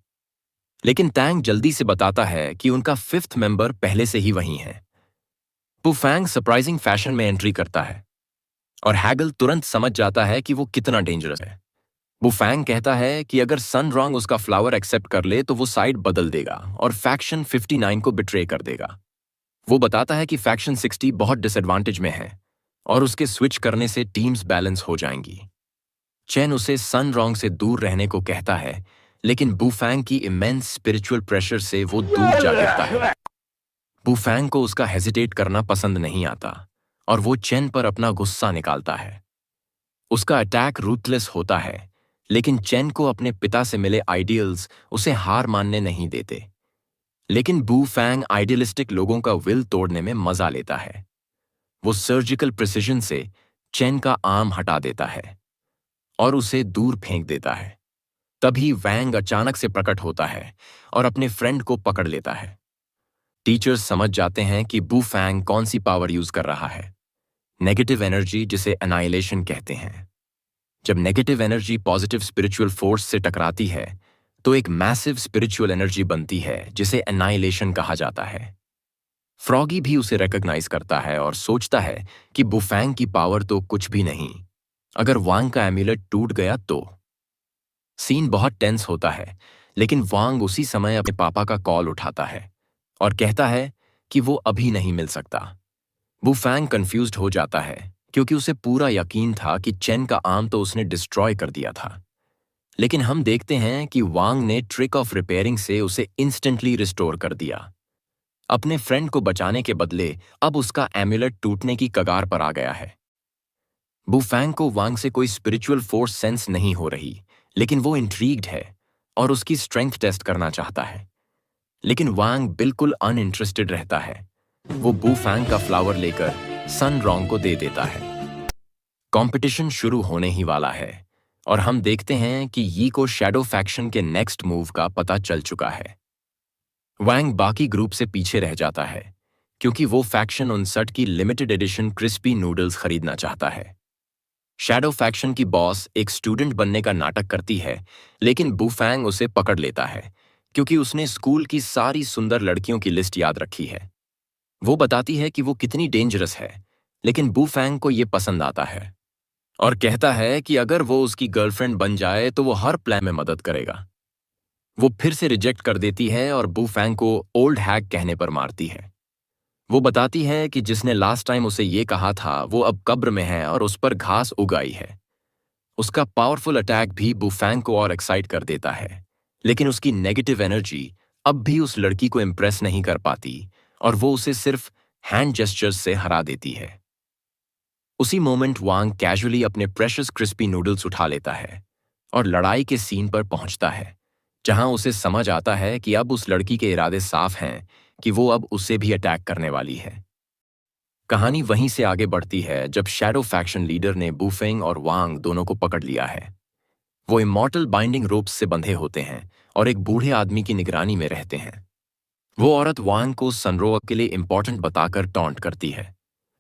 लेकिन टैंग जल्दी से बताता है कि उनका 5th मेंबर पहले से ही वहीं है। बुफैंग सरप्राइजिंग फैशन में एंट्री करता है और हैगल तुरंत समझ जाता है कि वो कितना डेंजरस है। बुफैंग कहता है कि अगर सन रॉन्ग उसका फ्लावर एक्सेप्ट कर ले तो वो साइड बदल देगा और फैक्शन 59 को बिट्रे कर देगा। वो बताता है कि फैक्शन 60 बहुत डिसएडवांटेज में है और उसके स्विच करने से टीम्स बैलेंस हो जाएंगी। चेन उसे सन रॉन्ग से दूर रहने को कहता है, लेकिन बुफैंग की इमेंस स्पिरिचुअल प्रेशर से वो दूर जा गिरता है। बुफैंग को उसका हेजिटेट करना पसंद नहीं आता और वो चेन पर अपना गुस्सा निकालता है। उसका अटैक रूथलेस होता है, लेकिन चेन को अपने पिता से मिले आइडियल्स उसे हार मानने नहीं देते। लेकिन बुफैंग आइडियलिस्टिक लोगों का विल तोड़ने में मजा लेता है। वो सर्जिकल प्रिसिजन से चेन का आर्म हटा देता है और उसे दूर फेंक देता है। तभी वैंग अचानक से प्रकट होता है और अपने फ्रेंड को पकड़ लेता है। टीचर्स समझ जाते हैं कि बुफैंग कौन सी पावर यूज कर रहा है, नेगेटिव एनर्जी, जिसे एनाइलेशन कहते हैं। जब negative energy positive spiritual force से टकराती है तो एक मैसिव स्पिरिचुअल एनर्जी बनती है जिसे एनाइलेशन कहा जाता है। फ्रॉगी भी उसे रिकॉग्नाइज करता है और सोचता है कि बुफैंग की पावर तो कुछ भी नहीं, अगर वांग का एम्यूलेट टूट गया तो। सीन बहुत टेंस होता है, लेकिन वांग उसी समय अपने पापा का कॉल उठाता है और कहता है कि वो अभी नहीं मिल सकता। बुफैंग कंफ्यूज्ड हो जाता है क्योंकि उसे पूरा यकीन था कि चेन का आर्म तो उसने डिस्ट्रॉय कर दिया था। लेकिन हम देखते हैं कि वांग ने ट्रिक ऑफ रिपेयरिंग से उसे इंस्टेंटली रिस्टोर कर दिया। अपने फ्रेंड को बचाने के बदले अब उसका एम्यूलेट टूटने की कगार पर आ गया है। बुफैंग को वांग से कोई स्पिरिचुअल फोर्स सेंस नहीं हो रही, लेकिन वो इंट्रीग्ड है और उसकी स्ट्रेंथ टेस्ट करना चाहता है। लेकिन वांग बिल्कुल अनइंटरेस्टेड रहता है। वो बुफैंग का फ्लावर लेकर सन रॉन्ग को दे देता है। कंपटीशन शुरू होने ही वाला है और हम देखते हैं कि यी को शैडो फैक्शन के नेक्स्ट मूव का पता चल चुका है। वैंग बाकी ग्रुप से पीछे रह जाता है क्योंकि वो फैक्शन 59 की लिमिटेड एडिशन क्रिस्पी नूडल्स खरीदना चाहता है। शैडो फैक्शन की बॉस एक स्टूडेंट बनने का नाटक करती है, लेकिन बुफैंग उसे पकड़ लेता है क्योंकि उसने स्कूल की सारी सुंदर लड़कियों की लिस्ट याद रखी है। वो बताती है कि वो कितनी डेंजरस है, लेकिन बुफैंग को ये पसंद आता है और कहता है कि अगर वो उसकी गर्लफ्रेंड बन जाए तो वो हर प्लान में मदद करेगा। वो फिर से रिजेक्ट कर देती है और बुफैंग को ओल्ड हैक कहने पर मारती है। वो बताती है कि जिसने लास्ट टाइम उसे ये कहा था वो अब कब्र में है और उस पर घास उग आई है। उसका पावरफुल अटैक भी बुफैंग को और एक्साइट कर देता है, लेकिन उसकी नेगेटिव एनर्जी अब भी उस लड़की को इम्प्रेस नहीं कर पाती और वो उसे सिर्फ हैंड जेस्चर्स से हरा देती है। उसी मोमेंट वांग कैजुअली अपने प्रेशियस क्रिस्पी नूडल्स उठा लेता है और लड़ाई के सीन पर पहुंचता है, जहां उसे समझ आता है कि अब उस लड़की के इरादे साफ हैं कि वो अब उसे भी अटैक करने वाली है। कहानी वहीं से आगे बढ़ती है जब शैडो फैक्शन लीडर ने बुफेंग और वांग दोनों को पकड़ लिया है। वो इमॉर्टल बाइंडिंग रोप्स से बंधे होते हैं और एक बूढ़े आदमी की निगरानी में रहते हैं। वो औरत वांग को सनरो के लिए इंपॉर्टेंट बताकर टॉन्ट करती है,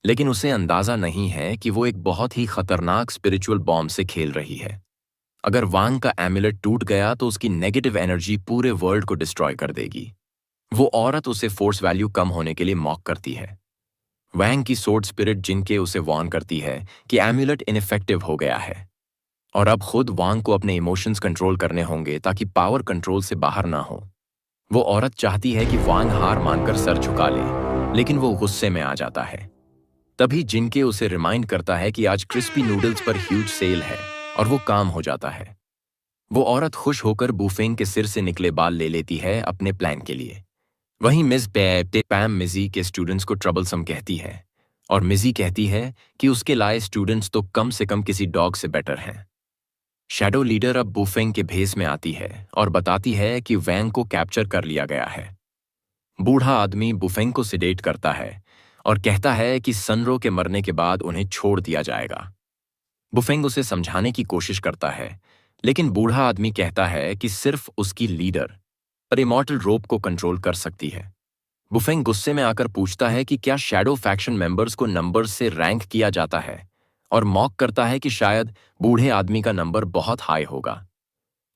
लेकिन उसे अंदाजा नहीं है कि वो एक बहुत ही खतरनाक स्पिरिचुअल बॉम्ब से खेल रही है। अगर वांग का एम्यूलेट टूट गया तो उसकी नेगेटिव एनर्जी पूरे वर्ल्ड को डिस्ट्रॉय कर देगी। वो औरत उसे फोर्स वैल्यू कम होने के लिए मॉक करती है। वैंग की सोर्ड स्पिरिट जिनके उसे वार्न करती है कि एम्यूलेट इनइफेक्टिव हो गया है और अब खुद वांग को अपने इमोशंस कंट्रोल करने होंगे ताकि पावर कंट्रोल से बाहर ना हो। वो औरत चाहती है कि वांग हार मानकर सर झुका ले, लेकिन वो गुस्से में आ जाता है। तभी जिनके उसे रिमाइंड करता है कि आज क्रिस्पी नूडल्स पर ह्यूज सेल है और वो काम हो जाता है। वो औरत खुश होकर बुफेंग के सिर से निकले बाल ले लेती है अपने प्लान के लिए। वहीं मिस पैम मिजी के स्टूडेंट्स को ट्रबलसम कहती है और मिजी कहती है कि उसके लाए स्टूडेंट्स तो कम से कम किसी डॉग से बेटर हैं। शैडो लीडर अब बुफेंग के भेस में आती है और बताती है कि वैंग को कैप्चर कर लिया गया है। बूढ़ा आदमी बुफेंग को सिडेट करता है और कहता है कि सनरो के मरने के बाद उन्हें छोड़ दिया जाएगा। बुफेंग उसे समझाने की कोशिश करता है, लेकिन बूढ़ा आदमी कहता है कि सिर्फ उसकी लीडर पर इमॉर्टल रोप को कंट्रोल कर सकती है। बुफेंग गुस्से में आकर पूछता है कि क्या शैडो फैक्शन मेंबर्स को नंबर्स से रैंक किया जाता है, और मॉक करता है कि शायद बूढ़े आदमी का नंबर बहुत हाई होगा।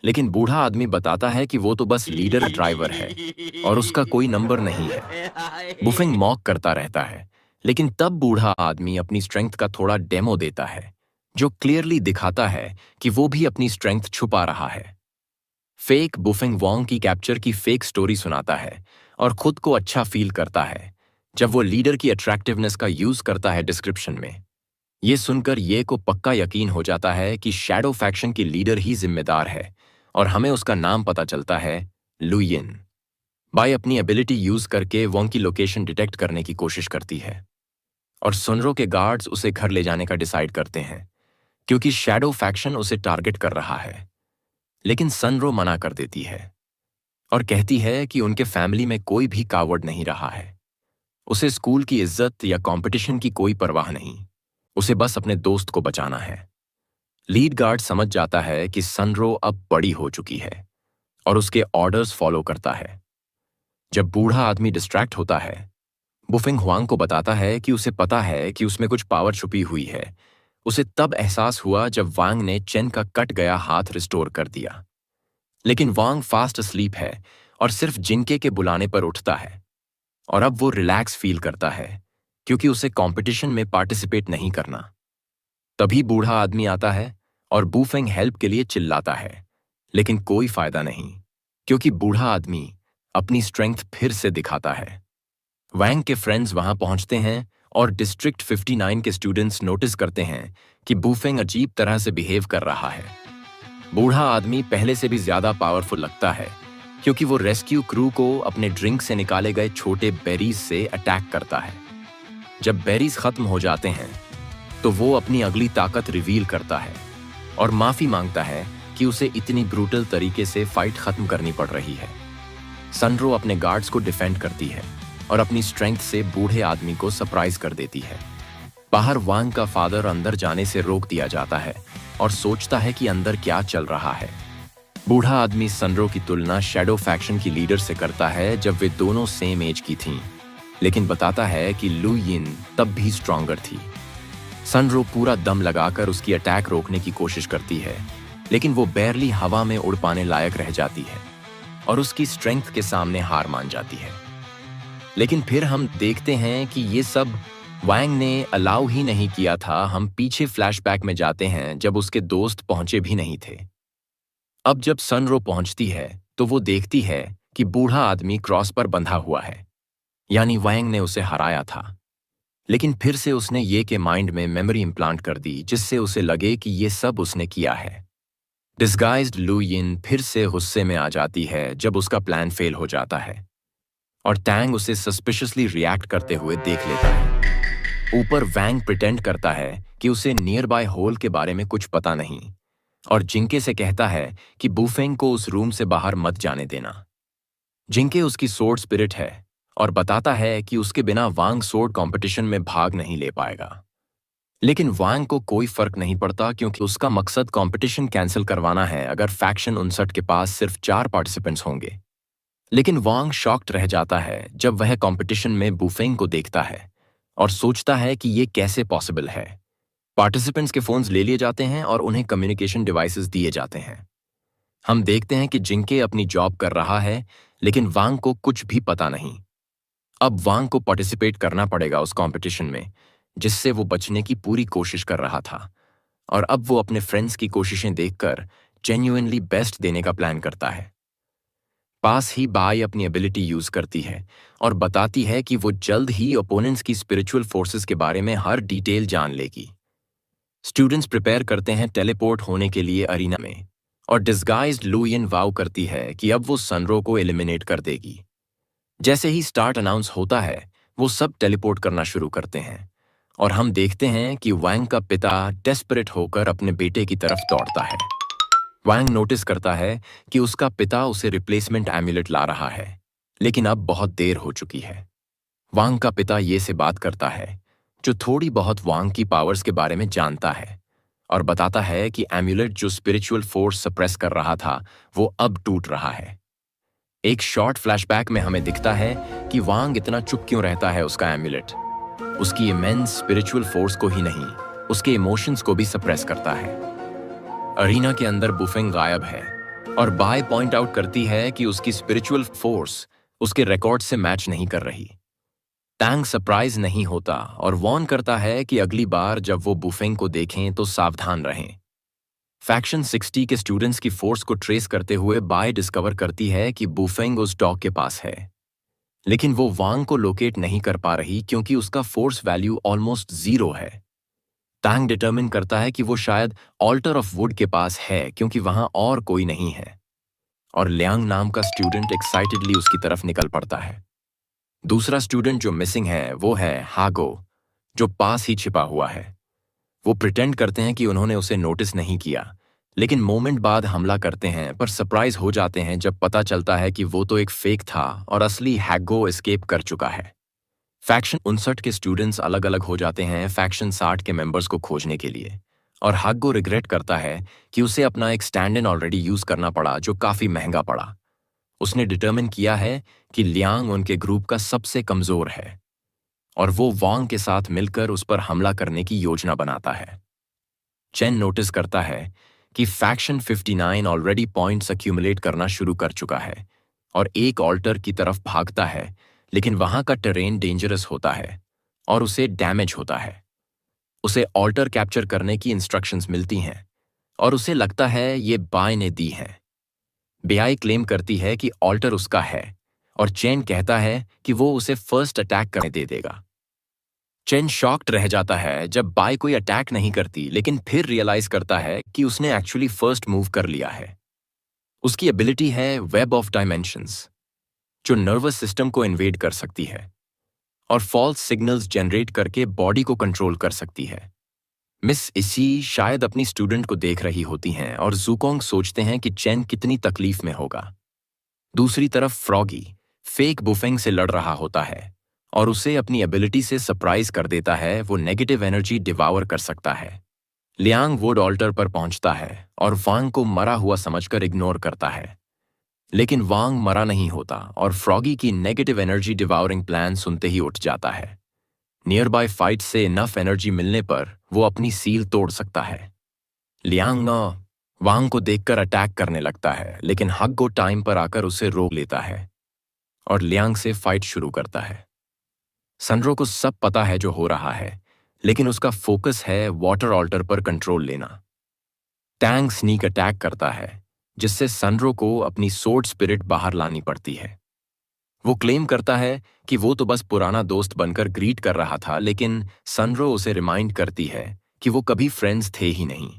लेकिन बूढ़ा आदमी बताता है कि वो तो बस लीडर ड्राइवर है और उसका कोई नंबर नहीं है। बुफेंग मॉक करता रहता है, लेकिन तब बूढ़ा आदमी अपनी स्ट्रेंथ का थोड़ा डेमो देता है, जो क्लियरली दिखाता है कि वो भी अपनी स्ट्रेंथ छुपा रहा है। फेक बुफेंग वॉन्ग की कैप्चर की फेक स्टोरी सुनाता है और खुद को अच्छा फील करता है जब वो लीडर की अट्रैक्टिवनेस का यूज करता है डिस्क्रिप्शन में। ये सुनकर ये को पक्का यकीन हो जाता है कि शैडो फैक्शन की लीडर ही जिम्मेदार है, और हमें उसका नाम पता चलता है, लुयिन। बाई अपनी एबिलिटी यूज करके वोंग की लोकेशन डिटेक्ट करने की कोशिश करती है, और सुनरो के गार्ड्स उसे घर ले जाने का डिसाइड करते हैं क्योंकि शैडो फैक्शन उसे टारगेट कर रहा है। लेकिन सनरो मना कर देती है और कहती है कि उनके फैमिली में कोई भी कावर्ड नहीं रहा है। उसे स्कूल की इज्जत या कंपटीशन की कोई परवाह नहीं, उसे बस अपने दोस्त को बचाना है। लीड गार्ड समझ जाता है कि सनरो अब बड़ी हो चुकी है और उसके ऑर्डर्स फॉलो करता है। जब बूढ़ा आदमी डिस्ट्रैक्ट होता है, बुफिंग हुआंग को बताता है कि उसे पता है कि उसमें कुछ पावर छुपी हुई है। उसे तब एहसास हुआ जब वांग ने चेन का कट गया हाथ रिस्टोर कर दिया। लेकिन वांग फास्ट अस्लीप है और सिर्फ जिनके के बुलाने पर उठता है, और अब वो रिलैक्स फील करता है क्योंकि उसे कंपटीशन में पार्टिसिपेट नहीं करना। तभी बूढ़ा आदमी आता है और बूफेंग हेल्प के लिए चिल्लाता है, लेकिन कोई फायदा नहीं क्योंकि बूढ़ा आदमी अपनी स्ट्रेंथ फिर से दिखाता है। वैंग के फ्रेंड्स वहां पहुंचते हैं और डिस्ट्रिक्ट 59 के स्टूडेंट्स नोटिस करते हैं कि बूफेंग अजीब तरह से बिहेव कर रहा है। बूढ़ा आदमी पहले से भी ज्यादा पावरफुल लगता है क्योंकि वो रेस्क्यू क्रू को अपने ड्रिंक से निकाले गए छोटे बेरीज से अटैक करता है। जब बेरीज खत्म हो जाते हैं तो वो अपनी अगली ताकत रिवील करता है और माफी मांगता है कि उसे इतनी ब्रूटल तरीके से फाइट खत्म करनी पड़ रही है। सनरो अपने गार्ड्स को डिफेंड करती है और अपनी स्ट्रेंथ से बूढ़े आदमी को सरप्राइज कर देती है। बाहर वांग का फादर अंदर जाने से रोक दिया जाता है और सोचता है कि अंदर क्या चल रहा है। बूढ़ा आदमी सनरो की तुलना शैडो फैक्शन की लीडर से करता है जब वे दोनों सेम एज की थीं, लेकिन बताता है कि लुयिन तब भी स्ट्रॉन्गर थी। सनरो पूरा दम लगाकर उसकी अटैक रोकने की कोशिश करती है, लेकिन वो बैरली हवा में उड़ पाने लायक रह जाती है और उसकी स्ट्रेंथ के सामने हार मान जाती है। लेकिन फिर हम देखते हैं कि ये सब वांग ने अलाउ ही नहीं किया था। हम पीछे फ्लैशबैक में जाते हैं जब उसके दोस्त पहुंचे भी नहीं थे। अब जब सनरो पहुंचती है तो वो देखती है कि बूढ़ा आदमी क्रॉस पर बंधा हुआ है, यानी वांग ने उसे हराया था। लेकिन फिर से उसने ये के माइंड में मेमोरी इम्प्लांट कर दी जिससे उसे लगे कि ये सब उसने किया है। डिस्गाइज्ड लुयिन फिर से गुस्से में आ जाती है जब उसका प्लान फेल हो जाता है और टैंग उसे सस्पिशियसली रिएक्ट करते हुए देख लेता है। ऊपर वैंग प्रिटेंड करता है कि उसे नियर बाय होल के बारे में कुछ पता नहीं और जिंके से कहता है कि बूफेंग को उस रूम से बाहर मत जाने देना। जिंके उसकी सोर्ड स्पिरिट है और बताता है कि उसके बिना वांग सोर्ड कंपटीशन में भाग नहीं ले पाएगा। लेकिन वांग को कोई फर्क नहीं पड़ता क्योंकि उसका मकसद कंपटीशन कैंसिल करवाना है अगर फैक्शन 59 के पास सिर्फ 4 पार्टिसिपेंट्स होंगे। लेकिन वांग शॉक्ड रह जाता है जब वह कंपटीशन में बूफेंग को देखता है और सोचता है कि ये कैसे पॉसिबल है। पार्टिसिपेंट्स के फोन्स ले लिए जाते हैं और उन्हें कम्युनिकेशन डिवाइसेस दिए जाते हैं। हम देखते हैं कि जिंके अपनी जॉब कर रहा है, लेकिन वांग को कुछ भी पता नहीं। अब वांग को पार्टिसिपेट करना पड़ेगा उस कंपटीशन में जिससे वो बचने की पूरी कोशिश कर रहा था, और अब वो अपने फ्रेंड्स की कोशिशें देखकर जेन्युइनली बेस्ट देने का प्लान करता है। पास ही बाई अपनी एबिलिटी यूज करती है और बताती है कि वो जल्द ही ओपोनेंट्स की स्पिरिचुअल फोर्सेस के बारे में हर डिटेल जान लेगी। स्टूडेंट्स प्रिपेयर करते हैं टेलीपोर्ट होने के लिए अरीना में, और डिस्गाइज्ड लुयिन वाव करती है कि अब वो सनरो को एलिमिनेट कर देगी। जैसे ही स्टार्ट अनाउंस होता है, वो सब टेलीपोर्ट करना शुरू करते हैं और हम देखते हैं कि वांग का पिता डेस्परेट होकर अपने बेटे की तरफ दौड़ता है। वांग नोटिस करता है कि उसका पिता उसे रिप्लेसमेंट एम्यूलेट ला रहा है, लेकिन अब बहुत देर हो चुकी है। वांग का पिता ये से बात करता है, जो थोड़ी बहुत वांग की पावर्स के बारे में जानता है, और बताता है कि एम्यूलेट जो स्पिरिचुअल फोर्स सप्रेस कर रहा था वो अब टूट रहा है। एक शॉर्ट फ्लैशबैक में हमें दिखता है कि वांग इतना चुप क्यों रहता है। उसका एम्यूलेट उसकी इमेंस स्पिरिचुअल फोर्स को ही नहीं, उसके इमोशंस को भी सप्रेस करता है। अरीना के अंदर बुफेंग गायब है और बाय पॉइंट आउट करती है कि उसकी स्पिरिचुअल फोर्स उसके रिकॉर्ड से मैच नहीं कर रही। टैंग सरप्राइज नहीं होता और वॉर्न करता है कि अगली बार जब वो बुफेंग को देखें तो सावधान रहें। फैक्शन 60 के स्टूडेंट्स की फोर्स को ट्रेस करते हुए बाय डिस्कवर करती है कि बुफेंग उस डॉग के पास है, लेकिन वो वांग को लोकेट नहीं कर पा रही क्योंकि उसका फोर्स वैल्यू ऑलमोस्ट 0 है। टैंग डिटर्मिन करता है कि वो शायद ऑल्टर ऑफ वुड के पास है क्योंकि वहां और कोई नहीं है, और लियांग नाम का स्टूडेंट एक्साइटेडली उसकी तरफ निकल पड़ता है। दूसरा स्टूडेंट जो मिसिंग है वो है हागो, जो पास ही छिपा हुआ है। वो प्रिटेंड करते हैं कि उन्होंने उसे नोटिस नहीं किया, लेकिन मोमेंट बाद हमला करते हैं, पर सरप्राइज हो जाते हैं जब पता चलता है कि वो तो एक फेक था और असली हैगो एस्केप कर चुका है। फैक्शन 59 के स्टूडेंट्स अलग अलग हो जाते हैं फैक्शन 60 के मेंबर्स को खोजने के लिए, और हागो रिग्रेट करता है कि उसे अपना एक स्टैंड इन ऑलरेडी यूज करना पड़ा जो काफी महंगा पड़ा। उसने डिटर्मिन किया है कि लियांग उनके ग्रुप का सबसे कमजोर है और वो वांग के साथ मिलकर उस पर हमला करने की योजना बनाता है। चेन नोटिस करता है कि फैक्शन 59 ऑलरेडी पॉइंट्स अक्यूमुलेट करना शुरू कर चुका है और एक ऑल्टर की तरफ भागता है, लेकिन वहां का टेरेन डेंजरस होता है और उसे डैमेज होता है। उसे ऑल्टर कैप्चर करने की इंस्ट्रक्शंस मिलती हैं और उसे लगता है ये बाय ने दी हैं। बेआई क्लेम करती है कि ऑल्टर उसका है और चेन कहता है कि वो उसे फर्स्ट अटैक करने दे देगा। चेन शॉक्ड रह जाता है जब बाय कोई अटैक नहीं करती, लेकिन फिर रियलाइज करता है कि उसने एक्चुअली फर्स्ट मूव कर लिया है। उसकी एबिलिटी है वेब ऑफ डायमेंशंस, जो नर्वस सिस्टम को इन्वेड कर सकती है और फॉल्स सिग्नल्स जनरेट करके बॉडी को कंट्रोल कर सकती है। मिस इसी शायद अपनी स्टूडेंट को देख रही होती हैं और ज़ुकोंग सोचते हैं कि चेन कितनी तकलीफ में होगा। दूसरी तरफ फ्रॉगी फेक बुफेंग से लड़ रहा होता है और उसे अपनी एबिलिटी से सरप्राइज कर देता है। वो नेगेटिव एनर्जी डिवावर कर सकता है। लियांग वुड ऑल्टर पर पहुंचता है और वांग को मरा हुआ समझकर इग्नोर करता है, लेकिन वांग मरा नहीं होता और फ्रॉगी की नेगेटिव एनर्जी डिवावरिंग प्लान सुनते ही उठ जाता है। नियर बाय फाइट से इनफ एनर्जी मिलने पर वो अपनी सील तोड़ सकता है। लियांग वांग को देखकर अटैक करने लगता है, लेकिन हग्गो टाइम पर आकर उसे रोक लेता है और लियांग से फाइट शुरू करता है। सनरो को सब पता है जो हो रहा है, लेकिन उसका फोकस है वाटर ऑल्टर पर कंट्रोल लेना। टैंग स्नीक अटैक करता है, जिससे सनरो को अपनी सोर्ड स्पिरिट बाहर लानी पड़ती है। वो क्लेम करता है कि वो तो बस पुराना दोस्त बनकर ग्रीट कर रहा था, लेकिन सनरो उसे रिमाइंड करती है कि वो कभी फ्रेंड्स थे ही नहीं।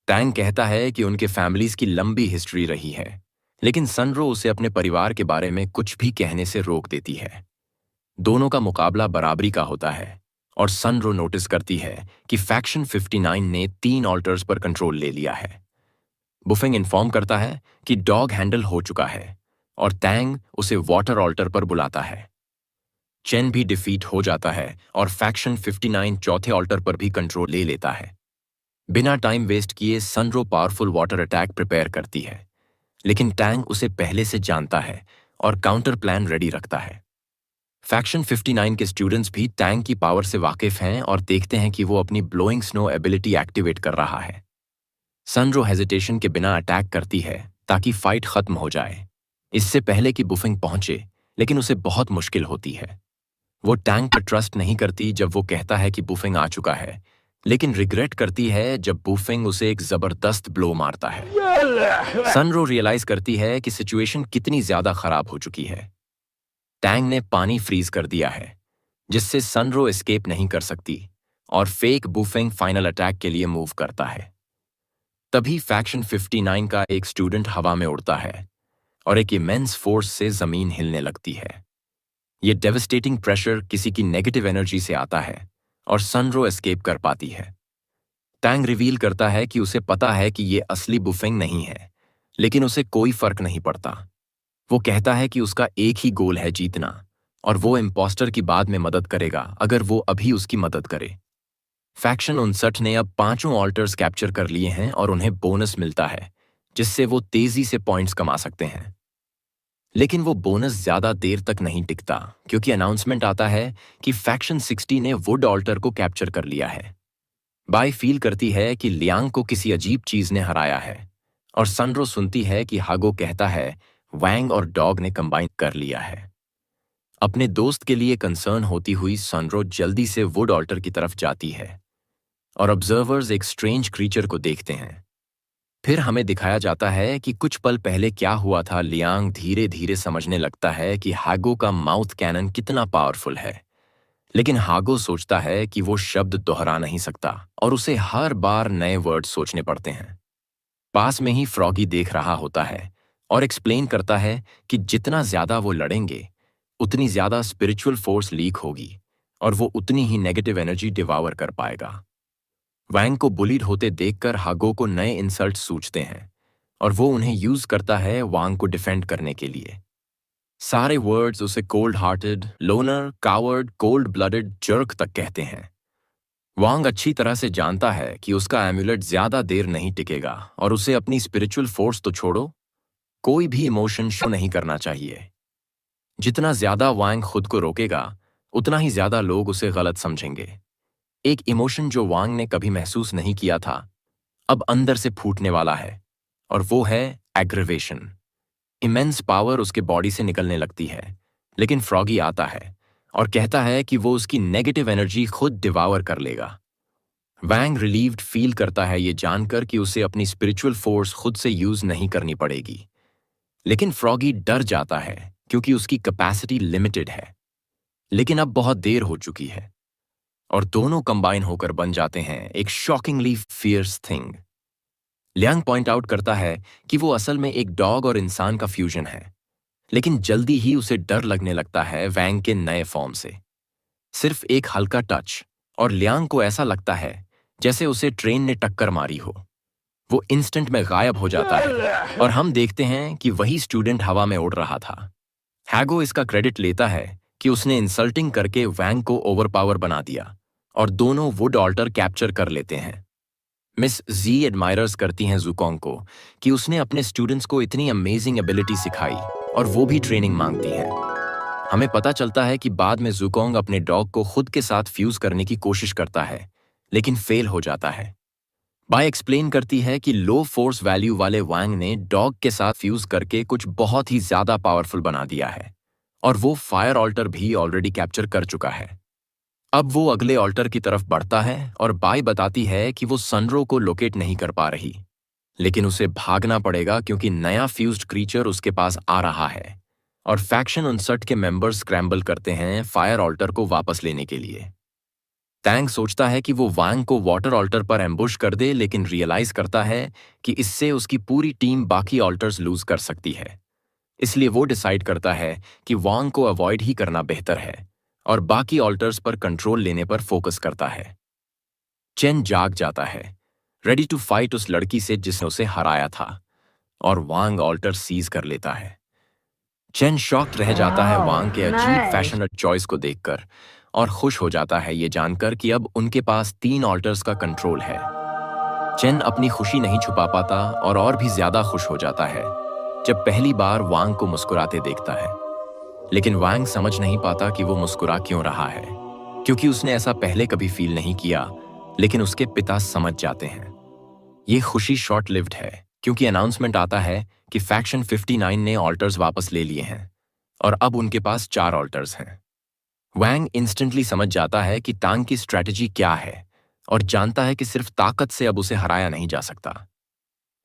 टैंग कहता है कि उनके फैमिलीज की लंबी हिस्ट्री रही है, लेकिन सनरो उसे अपने परिवार के बारे में कुछ भी कहने से रोक देती है। दोनों का मुकाबला बराबरी का होता है और सनरो नोटिस करती है कि फैक्शन 59 ने 3 ऑल्टर्स पर कंट्रोल ले लिया है। बुफेंग इन्फॉर्म करता है कि डॉग हैंडल हो चुका है और टैंग उसे वाटर ऑल्टर पर बुलाता है। चेन भी डिफीट हो जाता है और फैक्शन 59 चौथे ऑल्टर पर भी कंट्रोल ले लेता है। बिना टाइम वेस्ट किए सनरो पावरफुल वाटर अटैक प्रिपेयर करती है, लेकिन टैंग उसे पहले से जानता है और काउंटर प्लान रेडी रखता है। फैक्शन 59 के स्टूडेंट्स भी टैंग की पावर से वाकिफ हैं और देखते हैं कि वो अपनी ब्लोइंग स्नो एबिलिटी एक्टिवेट कर रहा है। सनरो हेजिटेशन के बिना अटैक करती है ताकि फाइट खत्म हो जाए, इससे पहले कि बुफिंग पहुंचे, लेकिन उसे बहुत मुश्किल होती है। वो टैंग पर ट्रस्ट नहीं करती जब वो कहता है कि बुफिंग आ चुका है, लेकिन रिग्रेट करती है जब बुफिंग उसे एक जबरदस्त ब्लो मारता है। सनरो रियलाइज करती है कि सिचुएशन कितनी ज्यादा खराब हो चुकी है। टैंग ने पानी फ्रीज कर दिया है, जिससे सनरो एस्केप नहीं कर सकती और फेक बुफिंग फाइनल अटैक के लिए मूव करता है। तभी फैक्शन 59 का एक स्टूडेंट हवा में उड़ता है और एक इमेंस फोर्स से जमीन हिलने लगती है। ये डेवस्टेटिंग प्रेशर किसी की नेगेटिव एनर्जी से आता है और सनरो एस्केप कर पाती है। टैंग रिवील करता है कि उसे पता है कि ये असली बुफिंग नहीं है, लेकिन उसे कोई फर्क नहीं पड़ता। वो कहता है कि उसका एक ही गोल है, जीतना, और वो इम्पोस्टर की बाद में मदद करेगा अगर वो अभी उसकी मदद करे। फैक्शन 59 ने अब 5 ऑल्टर्स कैप्चर कर लिए हैं और उन्हें बोनस मिलता है, जिससे वो तेजी से पॉइंट्स कमा सकते हैं। लेकिन वो बोनस ज्यादा देर तक नहीं टिकता क्योंकि अनाउंसमेंट आता है कि फैक्शन 60 ने वुड ऑल्टर को कैप्चर कर लिया है। बाई फील करती है कि लियांग को किसी अजीब चीज ने हराया है और सनरो सुनती है कि हागो कहता है वैंग और डॉग ने कंबाइन कर लिया है। अपने दोस्त के लिए कंसर्न होती हुई सनरो जल्दी से वुड ऑल्टर की तरफ जाती है और ऑब्जर्वर्स एक स्ट्रेंज क्रीचर को देखते हैं। फिर हमें दिखाया जाता है कि कुछ पल पहले क्या हुआ था। लियांग धीरे धीरे समझने लगता है कि हागो का माउथ कैनन कितना पावरफुल है, लेकिन हागो सोचता है कि वो शब्द दोहरा नहीं सकता और उसे हर बार नए वर्ड सोचने पड़ते हैं। पास में ही फ्रॉगी देख रहा होता है और एक्सप्लेन करता है कि जितना ज्यादा वो लड़ेंगे उतनी ज्यादा स्पिरिचुअल फोर्स लीक होगी और वो उतनी ही नेगेटिव एनर्जी डिवावर कर पाएगा। वैंग को बुलीड होते देखकर हागो को नए इंसल्ट सूझते हैं और वो उन्हें यूज करता है वांग को डिफेंड करने के लिए। सारे वर्ड्स उसे cold hearted, loner, coward, cold blooded, jerk तक कहते हैं। वांग अच्छी तरह से जानता है कि उसका एम्यूलेट ज्यादा देर नहीं टिकेगा और उसे अपनी स्पिरिचुअल फोर्स तो छोड़ो, कोई भी इमोशन शो नहीं करना चाहिए। जितना ज्यादा वांग खुद को रोकेगा उतना ही ज्यादा लोग उसे गलत समझेंगे। एक इमोशन जो वांग ने कभी महसूस नहीं किया था अब अंदर से फूटने वाला है और वो है एग्रीवेशन। इमेंस पावर उसके बॉडी से निकलने लगती है, लेकिन फ्रॉगी आता है और कहता है कि वो उसकी नेगेटिव एनर्जी खुद डिवावर कर लेगा। वैंग रिलीव्ड फील करता है ये जानकर कि उसे अपनी स्पिरिचुअल फोर्स खुद से यूज नहीं करनी पड़ेगी, लेकिन फ्रॉगी डर जाता है क्योंकि उसकी कैपेसिटी लिमिटेड है। लेकिन अब बहुत देर हो चुकी है और दोनों कंबाइन होकर बन जाते हैं एक shockingly fierce thing. Liang point out करता है कि वो असल में एक डॉग और इंसान का फ्यूजन है, लेकिन जल्दी ही उसे डर लगने लगता है वैंग के नए फॉर्म से। सिर्फ एक हल्का टच और लियांग को ऐसा लगता है जैसे उसे ट्रेन ने टक्कर मारी हो। वो इंस्टेंट में गायब हो जाता है और हम देखते हैं कि वही स्टूडेंट हवा में उड़ रहा था। हैगो इसका क्रेडिट लेता है कि उसने इंसल्टिंग करके वैंग को ओवरपावर बना दिया और दोनों वुड ऑल्टर कैप्चर कर लेते हैं। मिस जी एडमायरर्स करती हैं ज़ुकोंग को कि उसने अपने स्टूडेंट्स को इतनी अमेजिंग एबिलिटी सिखाई और वो भी ट्रेनिंग मांगती हैं। हमें पता चलता है कि बाद में ज़ुकोंग अपने डॉग को खुद के साथ फ्यूज करने की कोशिश करता है, लेकिन फेल हो जाता है। बाय एक्सप्लेन करती है कि लो फोर्स वैल्यू वाले वांग ने डॉग के साथ फ्यूज करके कुछ बहुत ही ज्यादा पावरफुल बना दिया है और वो फायर ऑल्टर भी ऑलरेडी कैप्चर कर चुका है। अब वो अगले ऑल्टर की तरफ बढ़ता है और बाई बताती है कि वो सनरो को लोकेट नहीं कर पा रही, लेकिन उसे भागना पड़ेगा क्योंकि नया फ्यूज्ड क्रीचर उसके पास आ रहा है और फैक्शन 59 के मेंबर्स स्क्रैम्बल करते हैं फायर ऑल्टर को वापस लेने के लिए। टैंग सोचता है कि वो वांग को वाटर ऑल्टर पर एम्बुश कर दे, लेकिन रियलाइज करता है कि इससे उसकी पूरी टीम बाकी ऑल्टर्स लूज कर सकती है। इसलिए वो डिसाइड करता है कि वांग को अवॉइड ही करना बेहतर है और बाकी ऑल्टर्स पर कंट्रोल लेने पर फोकस करता है। चेन जाग जाता है, रेडी टू फाइट उस लड़की से जिसने उसे हराया था, और वांग ऑल्टर सीज कर लेता है। चेन शॉक्ड रह जाता है वांग के अजीब फैशन और चॉइस को देखकर और खुश हो जाता है ये जानकर कि अब उनके पास 3 ऑल्टर्स का कंट्रोल है। चेन अपनी खुशी नहीं छुपा पाता और भी ज्यादा खुश हो जाता है जब पहली बार वांग को मुस्कुराते देखता है, लेकिन वांग समझ नहीं पाता कि वो मुस्कुरा क्यों रहा है, क्योंकि उसने ऐसा पहले कभी फील नहीं किया। लेकिन उसके पिता समझ जाते हैं। ये खुशी शॉर्ट लिव्ड है क्योंकि अनाउंसमेंट आता है कि फैक्शन 59 ने ऑल्टर्स वापस ले लिए हैं और अब उनके पास 4 ऑल्टर्स हैं। वैंग इंस्टेंटली समझ जाता है कि टांग की स्ट्रैटेजी क्या है और जानता है कि सिर्फ ताकत से अब उसे हराया नहीं जा सकता।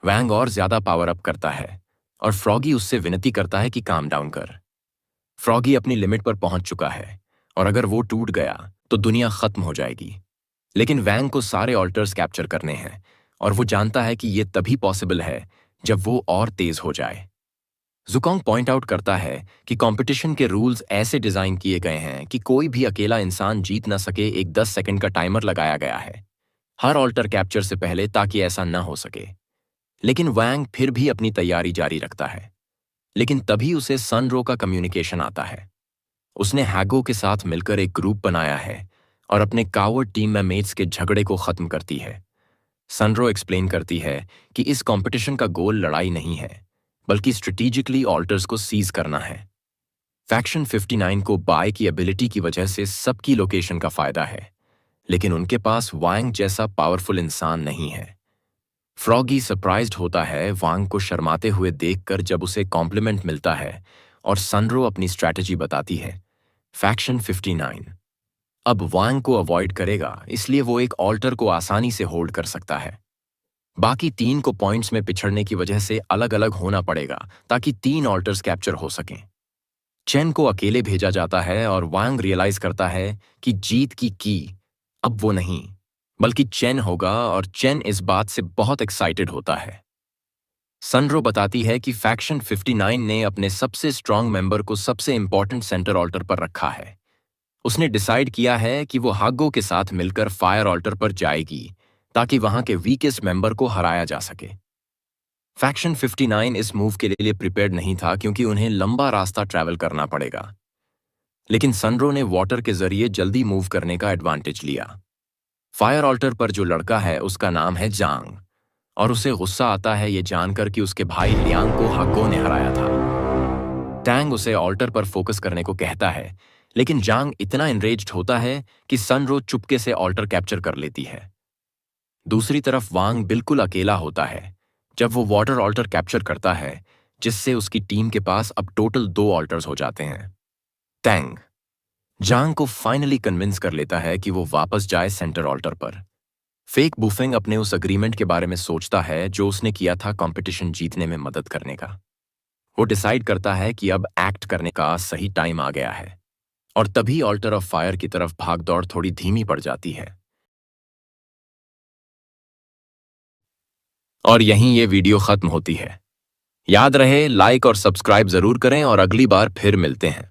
वैंग और ज्यादा पावर अप करता है और फ्रॉगी उससे विनती करता है कि काम डाउन कर। फ्रॉगी अपनी लिमिट पर पहुंच चुका है और अगर वो टूट गया तो दुनिया खत्म हो जाएगी। लेकिन वैंग को सारे ऑल्टर्स कैप्चर करने हैं और वो जानता है कि ये तभी पॉसिबल है जब वो और तेज हो जाए। ज़ुकोंग पॉइंट आउट करता है कि कंपटीशन के रूल्स ऐसे डिजाइन किए गए हैं कि कोई भी अकेला इंसान जीत न सके। एक 10 सेकंड का टाइमर लगाया गया है हर ऑल्टर कैप्चर से पहले ताकि ऐसा न हो सके। लेकिन वैंग फिर भी अपनी तैयारी जारी रखता है। लेकिन तभी उसे सनरो का कम्युनिकेशन आता है। उसने हैगो के साथ मिलकर एक ग्रुप बनाया है और अपने कावर्ड टीम में मेट्स के झगड़े को खत्म करती है। सनरो एक्सप्लेन करती है कि इस कंपटीशन का गोल लड़ाई नहीं है, बल्कि स्ट्रेटेजिकली ऑल्टर्स को सीज करना है। फैक्शन 59 को बाय की एबिलिटी की वजह से सबकी लोकेशन का फायदा है, लेकिन उनके पास वांग जैसा पावरफुल इंसान नहीं है। फ्रॉगी सरप्राइज्ड होता है वांग को शर्माते हुए देखकर जब उसे कॉम्प्लीमेंट मिलता है और सनरो अपनी स्ट्रैटेजी बताती है। फैक्शन 59 अब वांग को अवॉइड करेगा, इसलिए वो एक ऑल्टर को आसानी से होल्ड कर सकता है। बाकी 3 को पॉइंट्स में पिछड़ने की वजह से अलग अलग होना पड़ेगा ताकि 3 ऑल्टर्स कैप्चर हो सकें। चेन को अकेले भेजा जाता है और वांग रियलाइज करता है कि जीत की अब वो नहीं बल्कि चेन होगा, और चेन इस बात से बहुत एक्साइटेड होता है। सनरो बताती है कि फैक्शन 59 ने अपने सबसे स्ट्रांग मेंबर को सबसे इंपॉर्टेंट सेंटर ऑल्टर पर रखा है। उसने डिसाइड किया है कि वो हागो के साथ मिलकर फायर ऑल्टर पर जाएगी ताकि वहां के वीकेस्ट मेंबर को हराया जा सके। फैक्शन 59 इस मूव के लिए प्रिपेयर्ड नहीं था क्योंकि उन्हें लंबा रास्ता ट्रैवल करना पड़ेगा, लेकिन सनरो ने वाटर के जरिए जल्दी मूव करने का एडवांटेज लिया। फायर ऑल्टर पर जो लड़का है उसका नाम है जांग, और उसे गुस्सा आता है ये जानकर कि उसके भाई लियांग को हागो ने हराया था। टैंग उसे ऑल्टर पर फोकस करने को कहता है, लेकिन जांग इतना एनरेज्ड होता है कि सनरो चुपके से ऑल्टर कैप्चर कर लेती है। दूसरी तरफ वांग बिल्कुल अकेला होता है जब वो वाटर ऑल्टर कैप्चर करता है, जिससे उसकी टीम के पास अब टोटल 2 ऑल्टर्स हो जाते हैं। टैंग जांग को फाइनली कन्विंस कर लेता है कि वो वापस जाए सेंटर ऑल्टर पर। फेक बुफिंग अपने उस अग्रीमेंट के बारे में सोचता है जो उसने किया था कंपटीशन जीतने में मदद करने का। वो डिसाइड करता है कि अब एक्ट करने का सही टाइम आ गया है, और तभी ऑल्टर ऑफ फायर की तरफ भागदौड़ थोड़ी धीमी पड़ जाती है। और यहीं ये वीडियो खत्म होती है। याद रहे, लाइक और सब्सक्राइब जरूर करें और अगली बार फिर मिलते हैं।